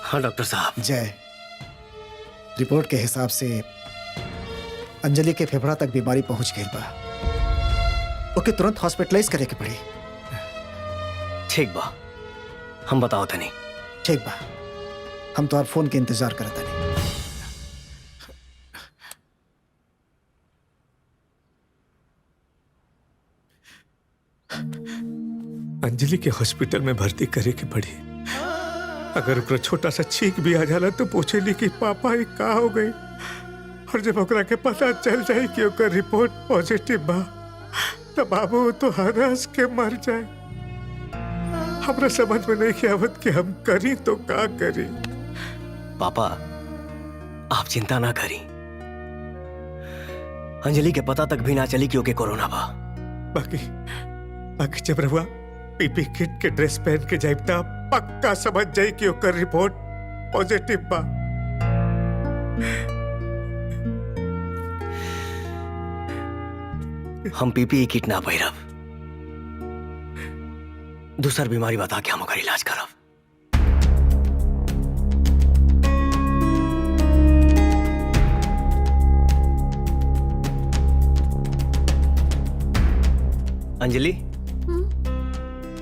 Speaker 10: हाँ डॉक्टर साहब।
Speaker 5: जय, रिपोर्ट के हिसाब से अंजलि के फेफड़ा तक बीमारी पहुंच गई बा। ओके तुरंत हॉस्पिटलाइज करे के पड़ी।
Speaker 10: ठीक बा, हम बताओ तनी।
Speaker 5: ठीक बा, हम तो आप फोन के इंतजार करता नहीं।
Speaker 2: अंजलि के हॉस्पिटल में भर्ती करे के पड़ी। अगर ओकरा छोटा सा छींक भी आ जाला तो पूछेली कि पापा ये का हो गई, और जब ओकरा के पता चल जाए कि ओकर रिपोर्ट पॉजिटिव बा तो बाबू तो हरास के मर जाए। हमरा समझ में नहीं आवत कि हम करी तो का करी।
Speaker 10: पापा आप चिंता ना करी, अंजलि के पता तक भी ना चली कि ओके कोरोना बा।
Speaker 2: बाकी जब रहुआ पीपी किट के ड्रेस पहन के जाइब ता पक्का समझ जाई कि ओकर रिपोर्ट पॉजिटिव बा।
Speaker 10: हम पीपीई किट ना पहिरब, दूसर बीमारी बता के हम ओकर इलाज करब। अंजलि,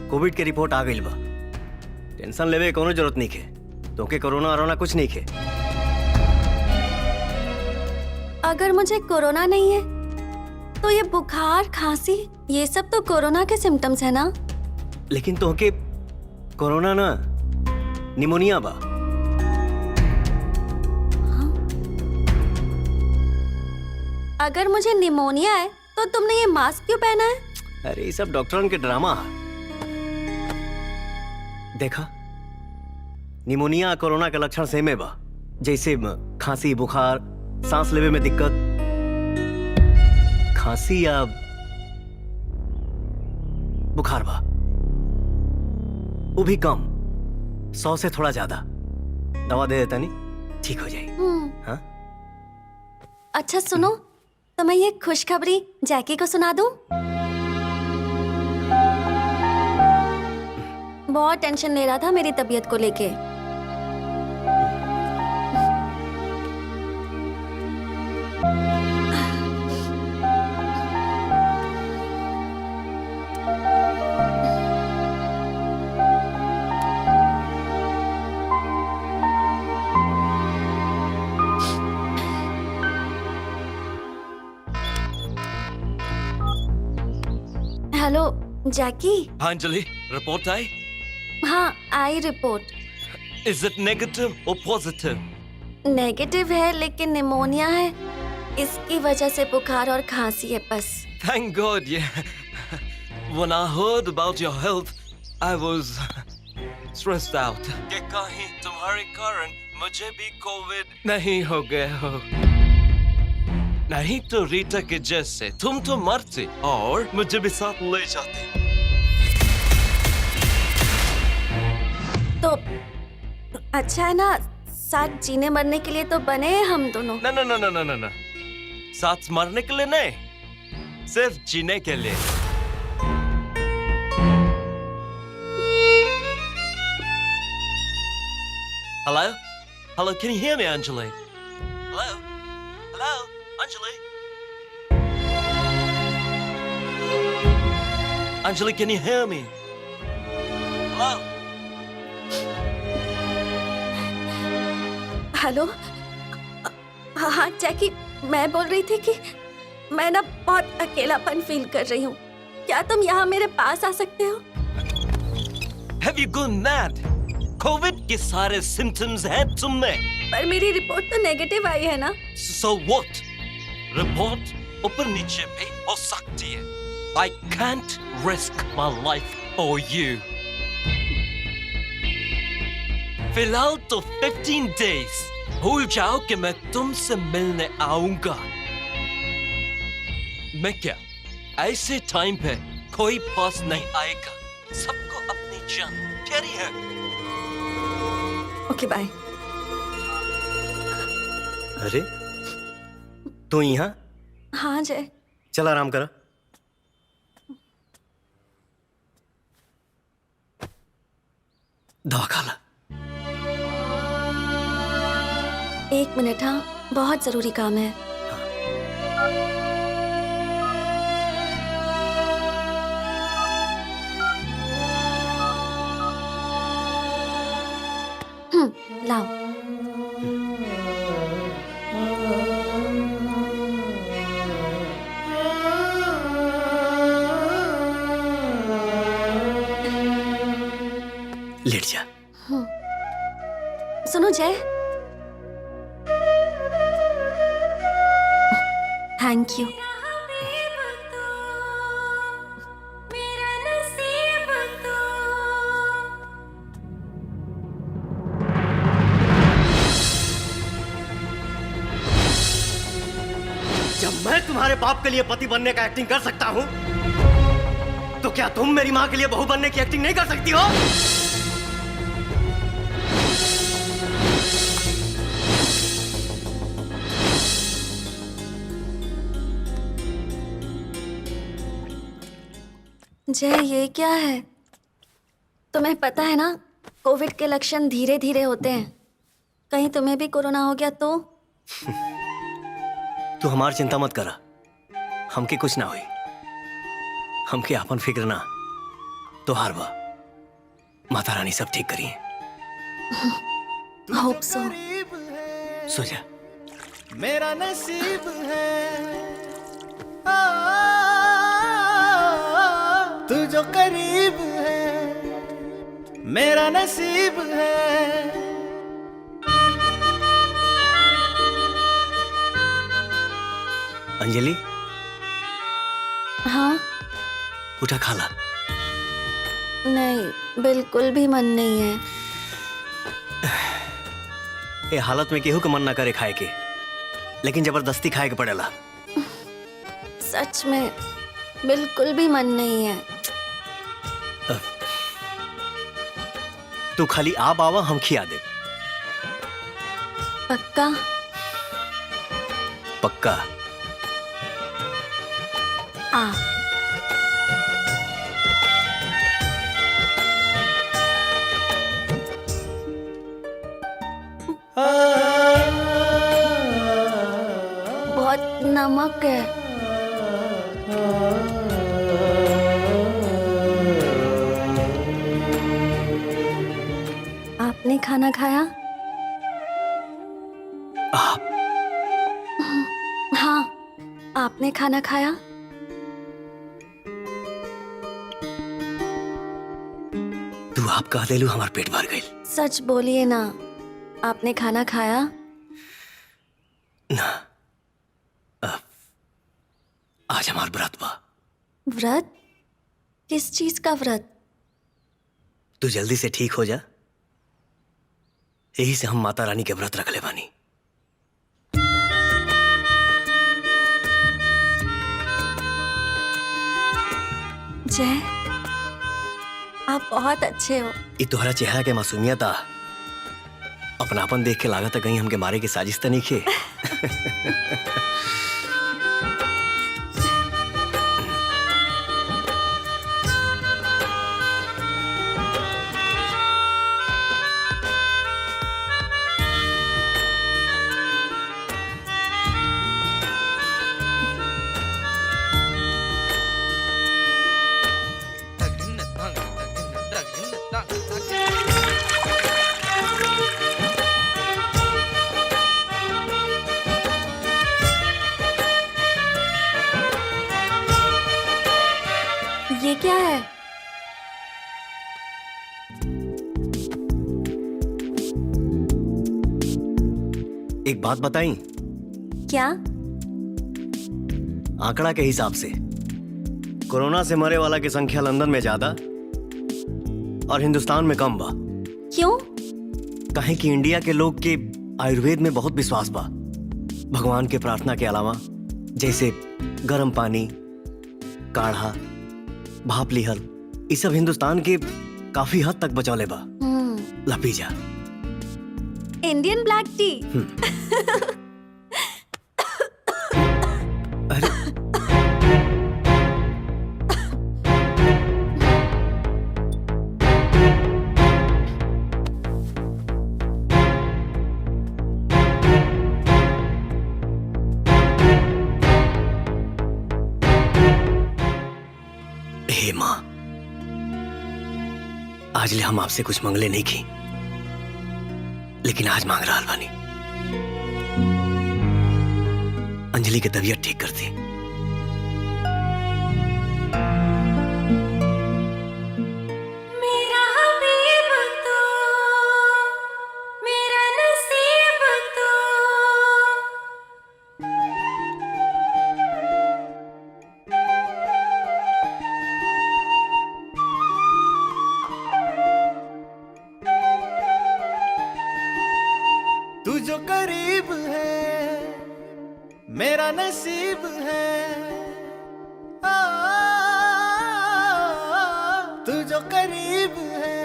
Speaker 10: कोविड के रिपोर्ट आ गई बा। टेंशन लेवे कोनो जरूरत नहीं है, तो के कोरोना वरोना कुछ नहीं है।
Speaker 1: अगर मुझे कोरोना नहीं है तो ये बुखार खांसी ये सब तो कोरोना के सिम्टम्स है ना।
Speaker 10: लेकिन तो के कोरोना ना निमोनिया बा।
Speaker 1: अगर मुझे निमोनिया है तो तुमने ये मास्क क्यों पहना है?
Speaker 10: अरे ये सब डॉक्टरों के ड्रामा है। देखा, निमोनिया कोरोना के लक्षण सेम है बा, जैसे खांसी बुखार सांस लेवे में दिक्कत। खांसी या बुखार बा, वो भी कम, 100 से थोड़ा ज्यादा। दवा दे देता नहीं, ठीक हो जाएगी। हाँ?
Speaker 1: अच्छा सुनो, तो मैं ये खुशखबरी जैकी को सुना दूं? बहुत टेंशन ले रहा था मेरी तबीयत को लेके। Hello Jackie.
Speaker 13: हाँ अंजलि, रिपोर्ट आई?
Speaker 1: हाँ आई report.
Speaker 13: Is it negative or positive?
Speaker 1: Negative है लेकिन निमोनिया है, इसकी वजह से बुखार और खांसी है बस।
Speaker 13: Thank God, yeah. When I heard about your health, I was stressed out. कि कहीं तुम्हारे कारण मुझे भी कोविड नहीं हो गया हो। नहीं तो रीटा के जैसे तुम तो मरते और मुझे भी साथ ले जाते।
Speaker 1: तो अच्छा है ना, साथ जीने मरने के लिए तो बने हैं हम दोनों।
Speaker 13: ना ना ना ना ना ना ना, साथ मरने के लिए नहीं, सिर्फ जीने के लिए। Hello? Hello, can you hear me, Anjali? Hello? Hello? Anjali? Anjali, can you hear me? Hello?
Speaker 1: Hello, हाँ जैकी, मैं बोल रही थी कि मैं ना बहुत अकेलापन फील कर रही हूँ। क्या तुम यहाँ मेरे पास आ सकते हो?
Speaker 13: Have you gone mad? Covid के सारे सिम्टम्स हैं तुमने।
Speaker 1: पर मेरी रिपोर्ट तो नेगेटिव आई है ना।
Speaker 13: So what? रिपोर्ट ऊपर नीचे भी हो सकती है। I can't risk my life for you. फिलहाल तो 15 days भूल जाओ कि मैं तुमसे मिलने आऊंगा। मैं क्या ऐसे टाइम पे कोई पास नहीं आएगा। सबको अपनी जान प्यारी है।
Speaker 1: Okay bye.
Speaker 10: अरे तू यहाँ?
Speaker 1: हाँ जय।
Speaker 10: चल आराम कर। दवा खा ला।
Speaker 1: एक मिनट, हाँ बहुत जरूरी काम है। लाओ।
Speaker 10: लेट जा।
Speaker 1: सुनो जय, थैंक यू।
Speaker 10: जब मैं तुम्हारे बाप के लिए पति बनने का एक्टिंग कर सकता हूं, तो क्या तुम मेरी मां के लिए बहू बनने की एक्टिंग नहीं कर सकती हो?
Speaker 1: जय ये क्या है? तुम्हें पता है ना कोविड के लक्षण धीरे धीरे होते हैं। कहीं तुम्हें भी कोरोना हो गया तो?
Speaker 10: तू हमारी चिंता मत करा, हमके कुछ ना हुई। हमके अपन फिक्र ना, तो हार बा माता रानी सब ठीक करिए।
Speaker 1: Hope so.
Speaker 10: सो जा।
Speaker 12: मेरा नसीब है तू जो करीब है, मेरा नसीब है।
Speaker 10: अंजलि,
Speaker 1: हाँ
Speaker 10: उठा खा ला।
Speaker 1: नहीं, बिल्कुल भी मन नहीं है।
Speaker 10: ये हालत में केहू के मन ना करे खाए के, लेकिन जबरदस्ती खाए के पड़ेला।
Speaker 1: सच में बिल्कुल भी मन नहीं है।
Speaker 10: तू खाली आप आवा, हम खिया दे।
Speaker 1: पक्का?
Speaker 10: पक्का।
Speaker 1: आ बहुत नमक है। आपने खाना खाया? हाँ, आपने खाना खाया?
Speaker 10: तू आप कह देलू हमार पेट भर गई।
Speaker 1: सच बोलिए ना, आपने खाना खाया?
Speaker 10: ना, आज हमार व्रत बा।
Speaker 1: व्रत? किस चीज का व्रत?
Speaker 10: तू जल्दी से ठीक हो जा, यही से हम माता रानी के व्रत रख ले बानी।
Speaker 1: जय, आप बहुत अच्छे हो।
Speaker 10: ई तोहरा चेहरा के मासूमियत आ अपनापन देख के लागत कहीं हमके मारे के साजिश त नहीं खे।
Speaker 1: ये क्या है?
Speaker 10: एक बात बताई?
Speaker 1: क्या?
Speaker 10: आंकड़ा के हिसाब से कोरोना से मरे वाला की संख्या लंदन में ज्यादा और हिंदुस्तान में कम बा।
Speaker 1: क्यों?
Speaker 10: काहे कि इंडिया के लोग के आयुर्वेद में बहुत विश्वास बा। भगवान के प्रार्थना के अलावा जैसे गर्म पानी, काढ़ा, भाप लिहल, ये सब हिंदुस्तान के काफी हद तक बचौले बा। ला पी जा।
Speaker 1: Indian black T.
Speaker 10: अरे हे माँ, आज ले हम आपसे कुछ मंगले नहीं की, लेकिन आज मांग रहा बानी। अंजलि की तबीयत ठीक करती।
Speaker 9: मेरा हबीब तू, मेरा नसीब तू।
Speaker 12: तू जो करीब है मेरा नसीब है। आ, तू जो करीब है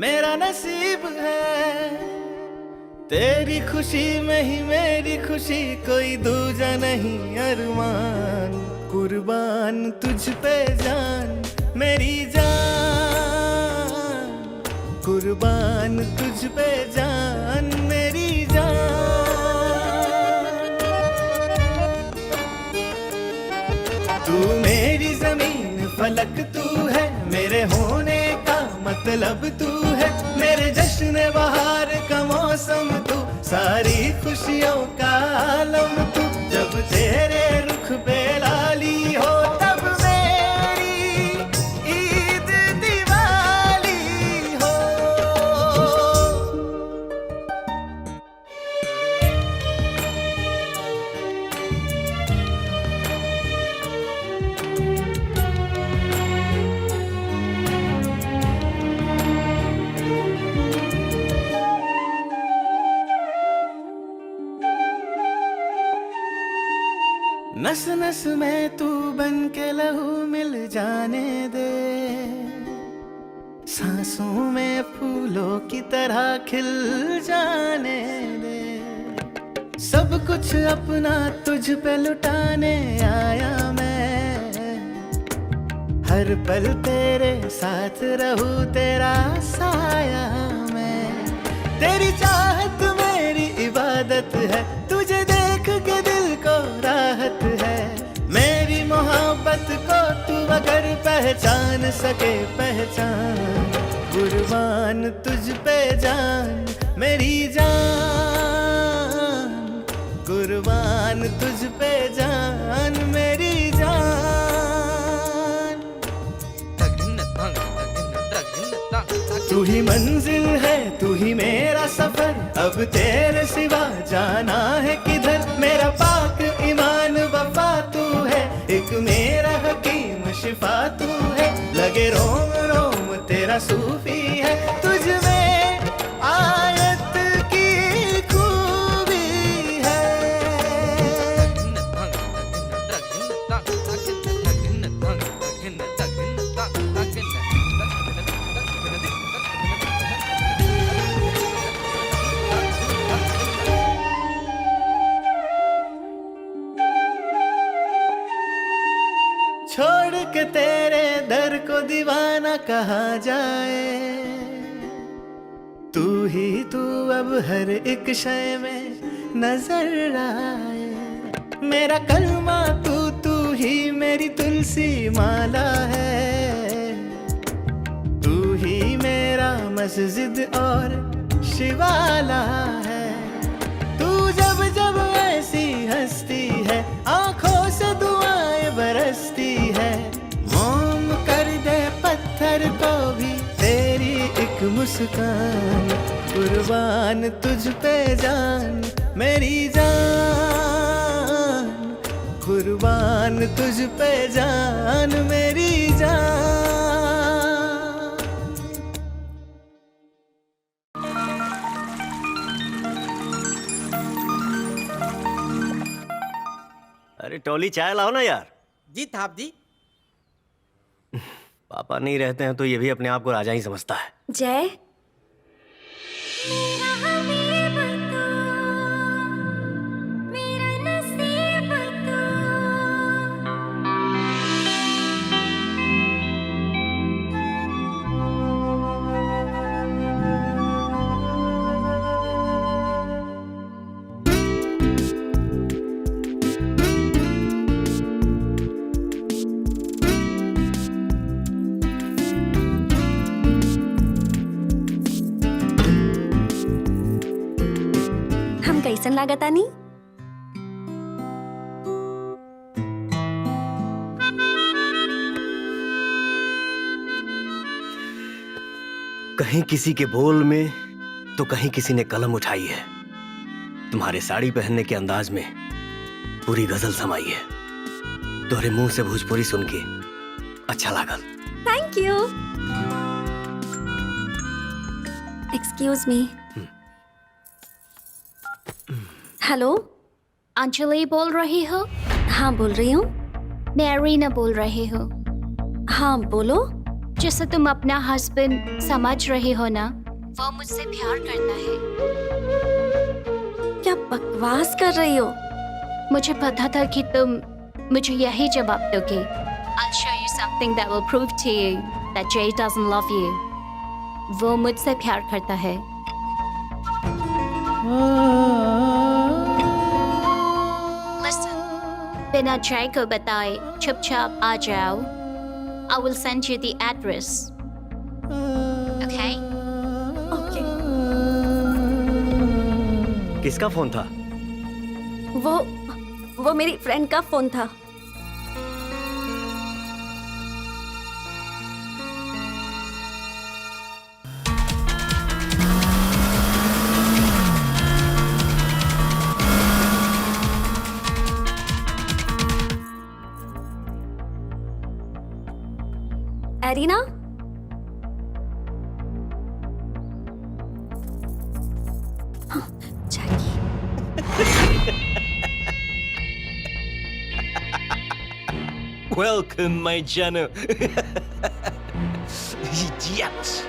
Speaker 12: मेरा नसीब है। तेरी खुशी में ही मेरी खुशी, कोई दूजा नहीं अरमान। कुर्बान तुझ पे जान मेरी जान, कुर्बान तुझ पे जान मेरी जान। तू मेरी जमीन फलक तू है, मेरे होने का मतलब तू है। मेरे जश्न बहार का मौसम तू, सारी खुशियों का आलम तू। जब तेरे रुख पे लाली हो तब मेरी ईद दिवाली हो। नस नस में तू बन के लहू मिल जाने दे। सांसों में फूलों की तरह खिल जाने दे। सब कुछ अपना तुझ पे लुटाने आया मैं, हर पल तेरे साथ रहूं तेरा साया मैं। तेरी चाहत मेरी इबादत है, तुझे देख के दिल को राहत है। मेरी मोहब्बत को तू अगर पहचान सके पहचान, कुर्बान तुझ पे जान मेरी जान, कुर्बान तुझ पे जान मेरी जान। तू ही मंजिल है तू ही मेरा सफर, अब तेरे सिवा जाना है किधर। मेरा पाक ईमान वफा तू है, एक मेरा हकीम शिफा तू है। लगे रोम रोम तेरा सूफी है, तुझ में आयत की खूबी है। छोड़ के तेरे दर को दीवाना कहा जाए, तू ही तू अब हर एक शय में नजर आए। मेरा कलमा तू तू ही मेरी तुलसी माला है, तू ही मेरा मस्जिद और शिवाला है। तू जब जब ऐसी हंसती है, आंखों से दुआएं बरसती है। मोम कर दे पत्थर को भी तेरी एक मुस्कान, कुर्बान तुझ पे जान मेरी जान, कुर्बान तुझ पे जान मेरी जान।
Speaker 10: अरे टोली चाय लाओ ना यार।
Speaker 3: जी साहब जी।
Speaker 10: पापा नहीं रहते हैं तो ये भी अपने आप को राजा ही समझता है।
Speaker 1: जय, कैसन लागता नी?
Speaker 10: कहीं किसी के बोल में तो कहीं किसी ने कलम उठाई है। तुम्हारे साड़ी पहनने के अंदाज में पूरी गजल समाई है। तोरे मुंह से भोजपुरी सुन के अच्छा लागल।
Speaker 1: Thank you. Excuse me. Hello,
Speaker 4: Anjali बोल रही हो?
Speaker 1: हाँ बोल रही हूँ।
Speaker 4: मैं अरीना बोल रही हूँ।
Speaker 1: हाँ बोलो।
Speaker 4: जैसे तुम अपना हस्बैंड समझ रही हो ना, वो मुझसे प्यार करता है।
Speaker 1: क्या बकवास कर रही हो?
Speaker 4: मुझे पता था कि तुम मुझे यही जवाब दोगे। I'll show you something that will prove to you that Jay doesn't love you. वो मुझसे प्यार करता है। Listen, बिना जय को बताए चुपचाप आ जाओ। I will send you the address. Okay?
Speaker 1: Okay.
Speaker 10: किसका फोन था?
Speaker 1: वो मेरी फ्रेंड का फोन था। Arena,
Speaker 13: Welcome, my Janu. Idiot!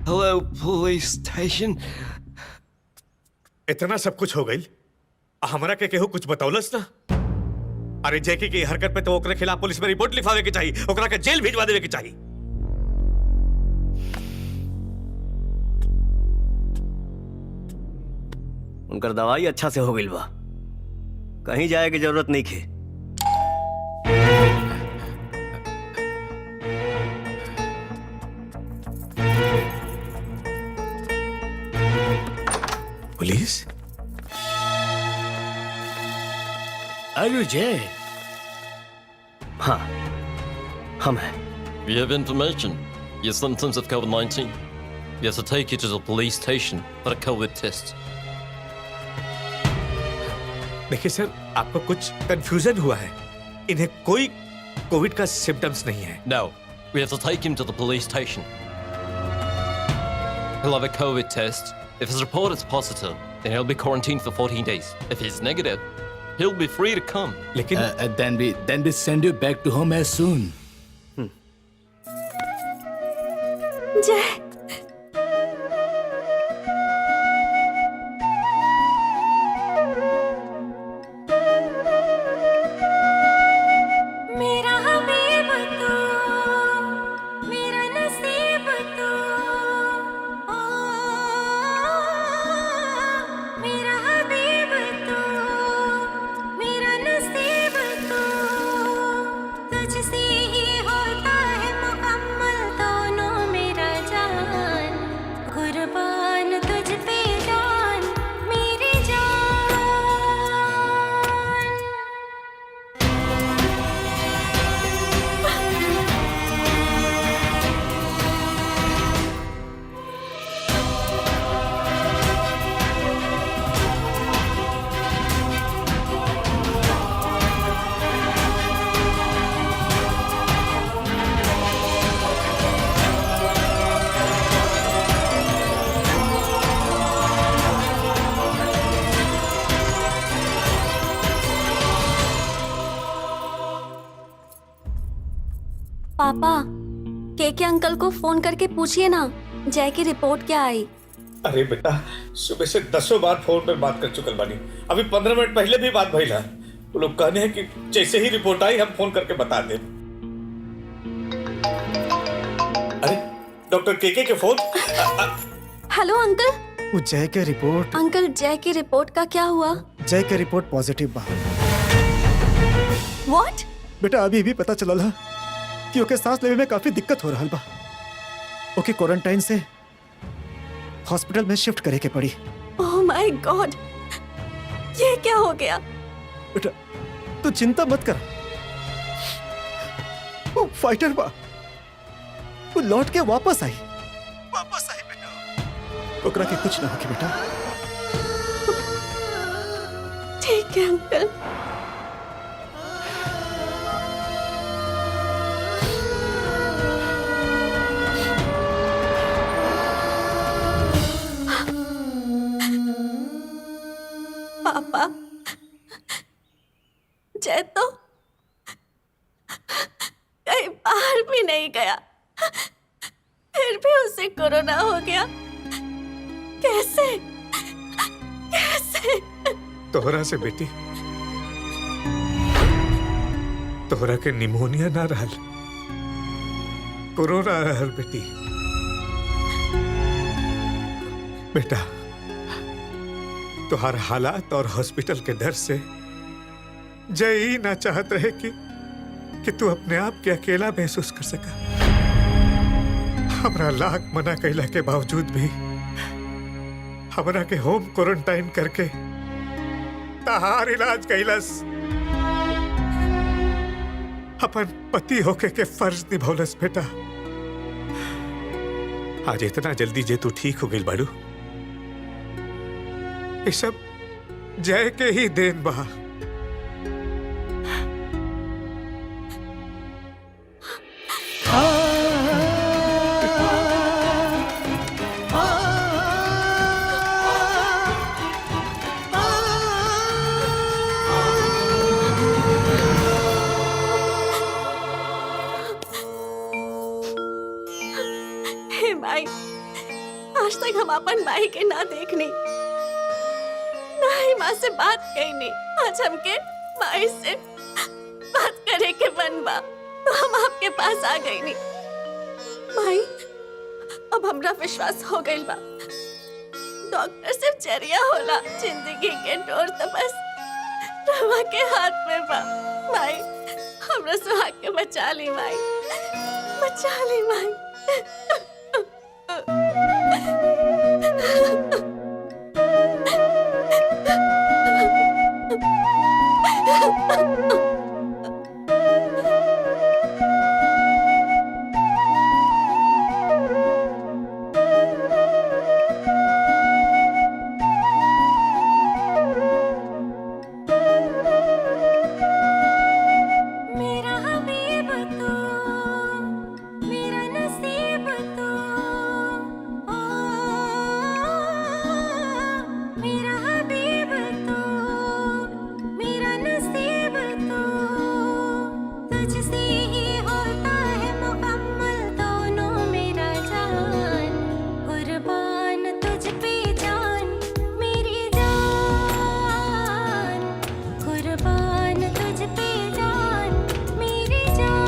Speaker 13: Hello, police station.
Speaker 2: इतना सब कुछ हो गई, हमरा के केहू कुछ बतौलस ना? अरे जैकी की हरकत पे तो ओकरे खिलाफ पुलिस में रिपोर्ट लिखावे के चाहिए, ओकरा के जेल भिजवा देवे के चाहिए।
Speaker 10: उनकर दवाई अच्छा से हो गई बा, कहीं जाए की जरूरत नहीं खे।
Speaker 2: पुलिस?
Speaker 13: अरे जय।
Speaker 10: हाँ, हम हैं।
Speaker 8: We have information. Your symptoms of COVID-19. You have to take you to the police station for a COVID test.
Speaker 2: देखिए सर, आपको कुछ कंफ्यूजन हुआ है। इन्हें कोई कोविड का सिम्टम्स नहीं है।
Speaker 8: No, we have to take him to the police station. He'll have a COVID test. If his report is positive, then he'll be quarantined for 14 days. If he's negative, he'll be free to come.
Speaker 2: लेकिन
Speaker 13: Then we send you back to home as soon.
Speaker 1: जय
Speaker 9: मेरा हबीब तू, मेरा नसीब तू, ओ मेरा हबीब तू, मेरा नसीब तू, तुझसे ही होता है मुकम्मल दोनों मेरा जान, कुर्बान तुझ पे जान मेरी जान।
Speaker 1: पापा, के अंकल को फोन करके पूछिए ना जय की रिपोर्ट क्या आई।
Speaker 2: अरे बेटा, सुबह से 10 बार फोन पे बात कर चुकल बानी। अभी 15 मिनट पहले भी बात भइला। वो लोग कहने हैं कि जैसे ही रिपोर्ट आई हम फोन करके बता दें। अरे डॉक्टर के फोन।
Speaker 1: Hello uncle.
Speaker 5: वो जय के रिपोर्ट।
Speaker 1: अंकल, जय की रिपोर्ट का क्या हुआ?
Speaker 5: जय के रिपोर्ट पॉजिटिव बा।
Speaker 1: व्हाट?
Speaker 5: बेटा अभी भी पता चलल कि ओके सांस लेवे में काफी दिक्कत हो रहा बा। ओके क्वारंटाइन से हॉस्पिटल में शिफ्ट करे के पड़ी।
Speaker 1: ओह माय गॉड, ये क्या हो गया?
Speaker 5: बेटा तू चिंता मत कर, वो फाइटर बा, वो लौट के वापस आई बेटा। ओकरा के कुछ ना होके बेटा।
Speaker 1: ठीक ओके अंकल। पापा, जय तो कहीं बाहर भी नहीं गया, फिर भी उसे कोरोना हो गया। कैसे कैसे?
Speaker 2: तोहरा से बेटी, तोहरा के निमोनिया ना रहल, कोरोना रहल बेटी। बेटा, तोहार हालात और हॉस्पिटल के डर से जय ही ना चाहत रहे कि तू अपने आप के अकेला महसूस कर सका। हमरा लाख मना कैला के बावजूद भी हमरा के होम क्वारंटाइन करके तहार इलाज कैलस। अपन पति होके के फर्ज निभौलस बेटा। आज इतना जल्दी जे तू ठीक हो गई बाड़ू, ये सब जय के ही देन बा।
Speaker 1: हे माई, आज तक हम अपन माई के ना देखनी, ना ही माँ से बात कहनी। आज हमके माई से बात करे के मन बा, तो हम आपके पास आ गई नी। माई, अब हमरा विश्वास हो गई बा, डॉक्टर सिर्फ जरिया होला, जिंदगी के डोर तो बस रवा के हाथ में बा। माई, हमरा सुहाग के बचा ली माई, बचा ली माई।
Speaker 9: मेरा हबीब तू, मेरा नसीब तू, ओ मेरा हबीब तू, मेरा नसीब तू, तुझसे ही होता है मुकम्मल दोनों मेरा जान, कुर्बान तुझ पे जान, मेरी जान, कुर्बान तुझ पे जान, मेरी जान।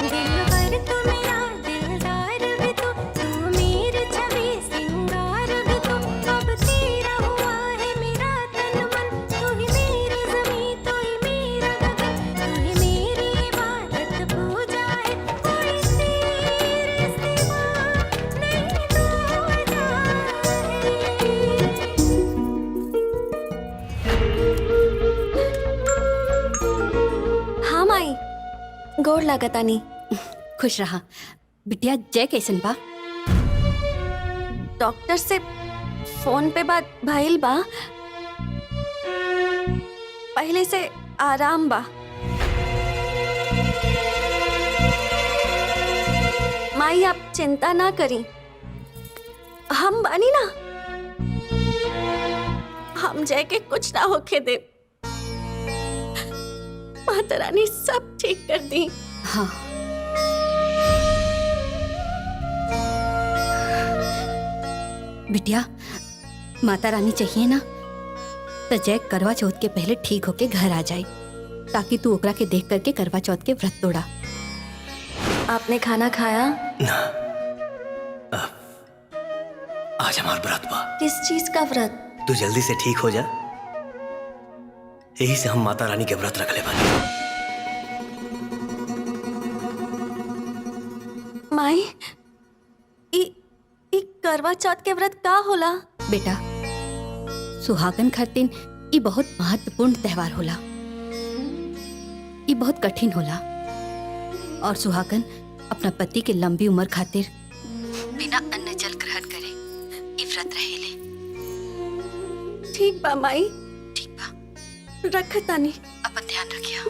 Speaker 9: दिलवर तू मेरा दिलदार भी तू मेरी छवि सिंगार भी तू, अब तेरा हुआ है मेरा तन मन, तू ही मेरी ज़मीं, तू ही मेरा गगन, तू ही मेरी इबादत पूजा है, कोई तेरे सिवा नहीं दूजा है।
Speaker 1: हाँ माई, गोड़ लागतानी।
Speaker 14: खुश रहा। बिटिया, जय कैसन बा?
Speaker 1: डॉक्टर से फोन पे बात भइल बा, पहले से आराम बा। माई, आप चिंता ना करी, हम बानी ना, हम जय के कुछ ना होके दे। माता रानी सब ठीक कर दी।
Speaker 14: हाँ, बिटिया, माता रानी चाहिए ना, तो जय करवा चौथ के पहले ठीक होके घर आ जाए, ताकि तू ओकरा के देख करके करवा चौथ के व्रत तोड़ा।
Speaker 1: आपने खाना खाया?
Speaker 10: आज हमार व्रत बा।
Speaker 1: किस चीज का व्रत?
Speaker 10: तू जल्दी से ठीक हो जा, यही से हम माता रानी के व्रत रख ले बानी।
Speaker 1: माई, ई करवा चौथ के व्रत का होला?
Speaker 14: बेटा, सुहागन खातिर ये बहुत महत्वपूर्ण त्योहार होला। ये बहुत कठिन होला और सुहागन अपना पति के लंबी उम्र खातिर बिना अन्न जल ग्रहण करे ये व्रत
Speaker 1: ठीक बा माई।
Speaker 14: ठीक बा,
Speaker 1: रख तानी।
Speaker 14: अपन ध्यान रखिया।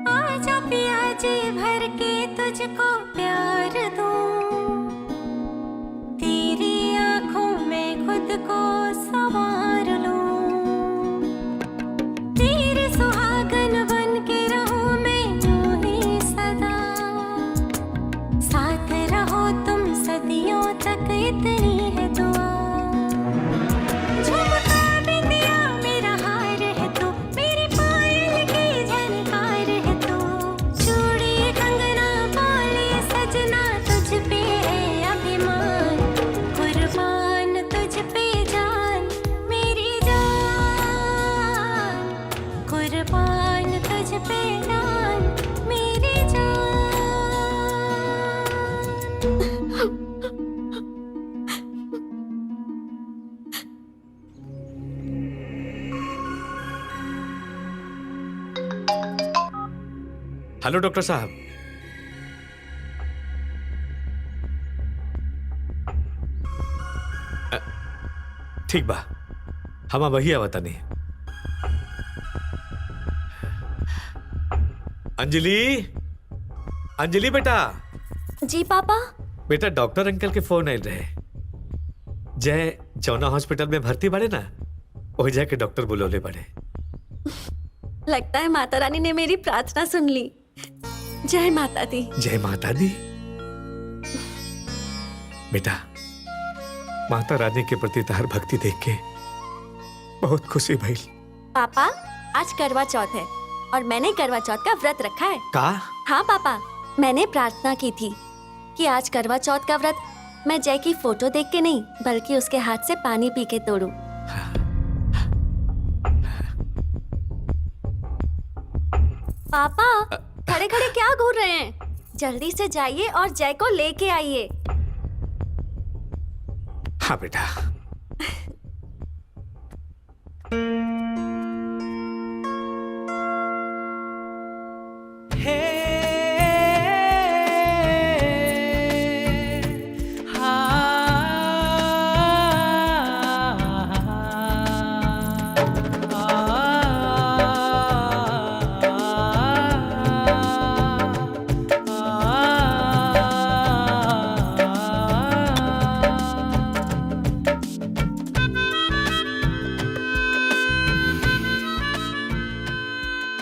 Speaker 9: आजा पिया जी भर के तुझको प्यार दूं, तेरी आंखों में खुद को संवार लूं, तेरे सुहागन बन के रहूं मैं यूं ही सदा, साथ रहो तुम सदियों तक इतनी है दुआ। झुमका बिंदिया मेरा हार है तू, मेरी पायल की झनकार है तू, चूड़ी कंगना बाली सजना तुझ पे है अभिमान, कुर्बान तुझ पे जान मेरी जान, कुर्बान तुझ पे जान मेरी जान।
Speaker 2: हेलो डॉक्टर साहब। ठीक बा, हम वही आवता नहीं। अंजलि, अंजलि बेटा।
Speaker 1: जी पापा।
Speaker 2: बेटा डॉक्टर अंकल के फोन आयल रहे। जय जौना हॉस्पिटल में भर्ती बड़े ना, वही जाके डॉक्टर बुलौले बड़े।
Speaker 1: लगता है माता रानी ने मेरी प्रार्थना सुन ली। जय माता दी।
Speaker 2: जय माता दी। बेटा माता रानी के प्रति तार भक्ति देख के बहुत खुशी भई।
Speaker 1: पापा आज करवा चौथ है और मैंने करवा चौथ का व्रत रखा है।
Speaker 2: का?
Speaker 1: हाँ पापा, मैंने प्रार्थना की थी कि आज करवा चौथ का व्रत मैं जय की फोटो देख के नहीं बल्कि उसके हाथ से पानी पी के तोड़ूं। पापा खड़े खड़े क्या घूर रहे हैं? जल्दी से जाइए और जय को लेके आइए।
Speaker 2: हाँ बेटा।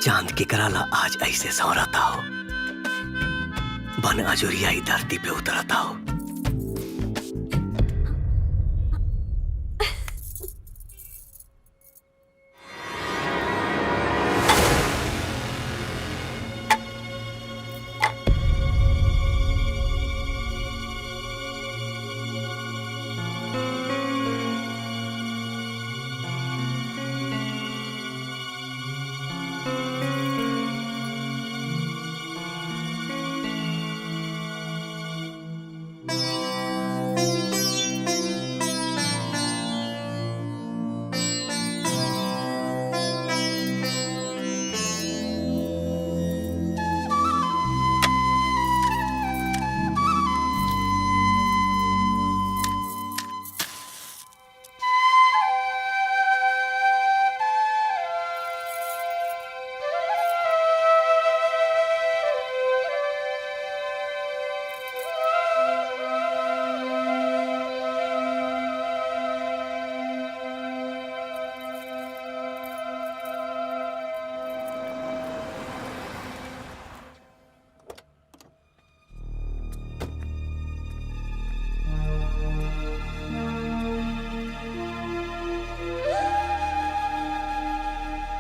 Speaker 10: चांद के कराला आज ऐसे सौराता हो, बन अजुरियाई धरती पे उतराता हो।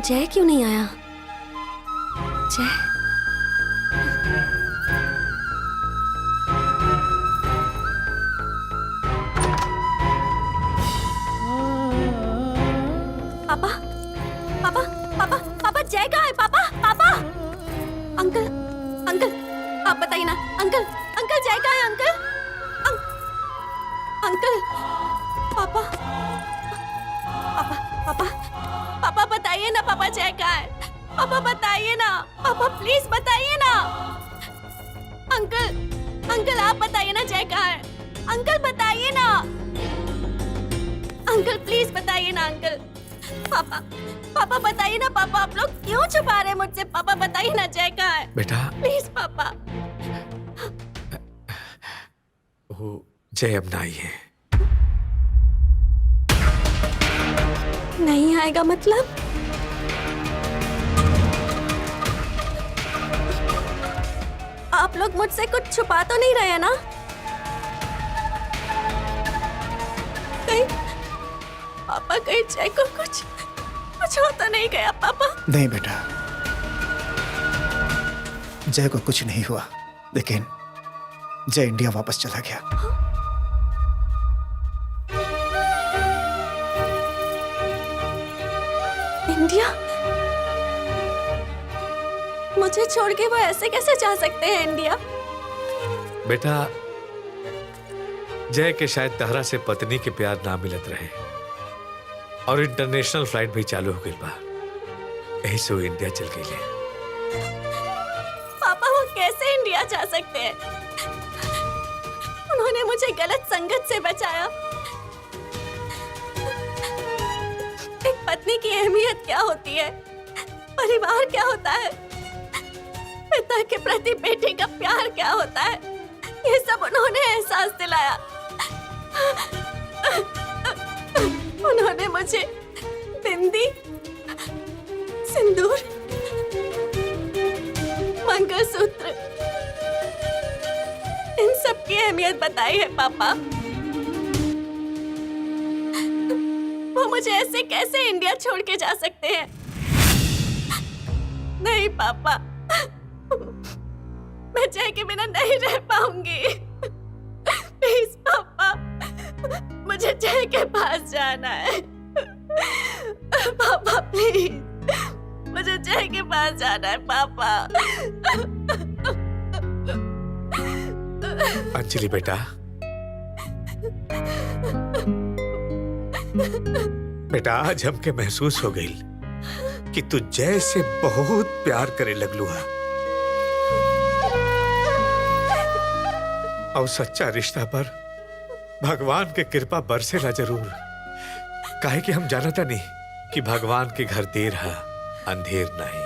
Speaker 1: जय क्यों नहीं आया? जय पापा पापा पापा जय कहाँ है? पापा पापा अंकल अंकल आप बताइए ना। अंकल अंकल जय कहाँ है? अंकल अंकल पापा पापा पापा पापा बताइए ना। पापा जय कहाँ है? पापा बताइए ना। पापा प्लीज बताइए ना। अंकल अंकल आप बताइए ना जय कहाँ है? अंकल बताइए ना। अंकल प्लीज बताइए ना। अंकल पापा पापा बताइए ना। पापा आप लोग क्यों छुपा रहे हैं मुझसे? पापा बताइए ना जय कहाँ है?
Speaker 2: बेटा
Speaker 1: प्लीज पापा।
Speaker 2: वो जय अब ना आई है।
Speaker 1: नहीं आएगा मतलब? आप लोग मुझसे कुछ छुपा तो नहीं रहे हैं ना? कहीं पापा कहीं जय को कुछ होता नहीं गया? पापा
Speaker 5: नहीं बेटा, जय को कुछ नहीं हुआ, लेकिन जय इंडिया वापस चला गया।
Speaker 1: इंडिया? मुझे छोड़ के वो ऐसे कैसे जा सकते हैं इंडिया?
Speaker 2: बेटा जय के शायद तहरा से पत्नी के प्यार ना मिलत रहे और इंटरनेशनल फ्लाइट भी चालू हो गई बा, यही से वो इंडिया चल गई है।
Speaker 1: पापा वो कैसे इंडिया जा सकते हैं? उन्होंने मुझे गलत संगत से बचाया। एक पत्नी की अहमियत क्या होती है, परिवार क्या होता है, पिता के प्रति बेटे का प्यार क्या होता है, ये सब उन्होंने एहसास दिलाया। उन्होंने मुझे बिंदी, सिंदूर, मंगलसूत्र, इन सब की अहमियत बताई है पापा। वो मुझे ऐसे कैसे इंडिया छोड़ के जा सकते हैं? नहीं पापा, मैं जय के बिना नहीं रह पाऊंगी। प्लीज पापा, मुझे जय के पास जाना है। पापा प्लीज, मुझे जय के पास जाना है पापा।
Speaker 2: अंजलि बेटा, बेटा आज हमके महसूस हो गई कि तू जय से बहुत प्यार करे लगलू है और सच्चा रिश्ता पर भगवान के कृपा बरसेला जरूर। काहे कि हम जानता नहीं कि भगवान के घर देर है अंधेर नहीं।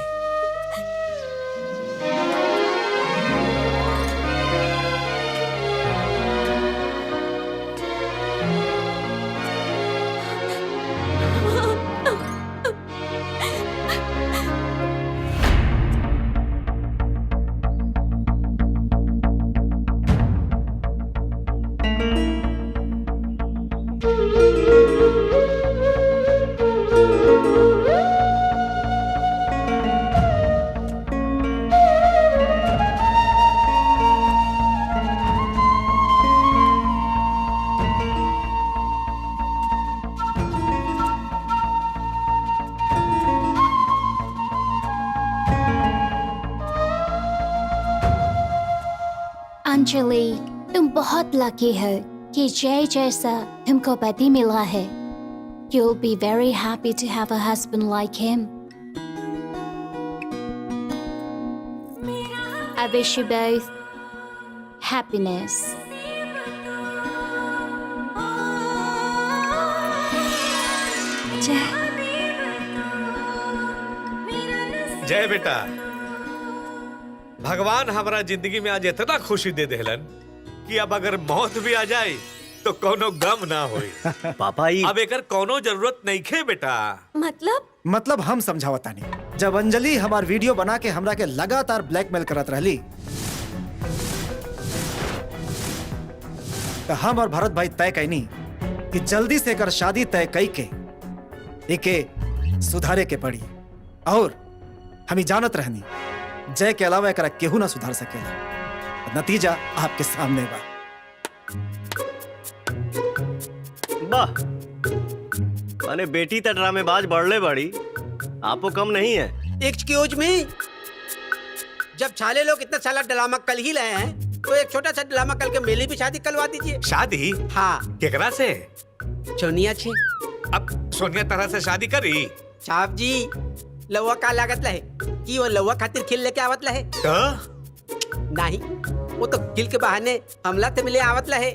Speaker 4: अंजलि, तुम बहुत लकी हो कि जय जैसा तुमको पति मिला है। You'll be very happy to have a husband like him. I wish you both happiness.
Speaker 2: जय बेटा, भगवान हमारा जिंदगी में आज इतना खुशी दे देलन कि अब अगर मौत भी आ जाए तो कोनो गम ना होई।
Speaker 10: पापा
Speaker 2: अब एकर कोनो जरूरत नहीं खे बेटा।
Speaker 5: मतलब हम समझावता नहीं। जब अंजलि हमार वीडियो बना के हमरा के लगातार ब्लैकमेल करत रहली तो हम और भरत भाई तय कैनी कि जल्दी से कर शादी तय कई के एके सुधारे के पड़ी और हम जानत रहनी जय के अलावा एकरा केहू ना सुधार सकेला। नतीजा आपके सामने बा।
Speaker 10: वाह, माने बेटी त ड्रामेबाज बढ़ले बड़ी आपको कम नहीं है।
Speaker 3: एक्सक्यूज मी, जब छाले लोग इतना सारा ड्रामा कल ही लाए हैं तो एक छोटा सा ड्रामा कल के मेली भी शादी करवा दीजिए।
Speaker 2: शादी?
Speaker 3: हाँ।
Speaker 2: केकरा से?
Speaker 3: सोनिया छी।
Speaker 2: अब सोनिया तरह से शादी करी?
Speaker 3: साहब जी, लौवा का लागत लहे कि वो लौवा खातिर खिल लेके आवत लहे? नहीं, वो तो खिल के बहाने हमला से मिले आवत लहे।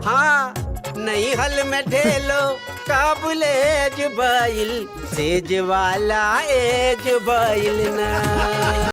Speaker 3: हाँ, नहीं हल में ढेलो काबुले एज बाइल, सेज वाला एज बाइल ना।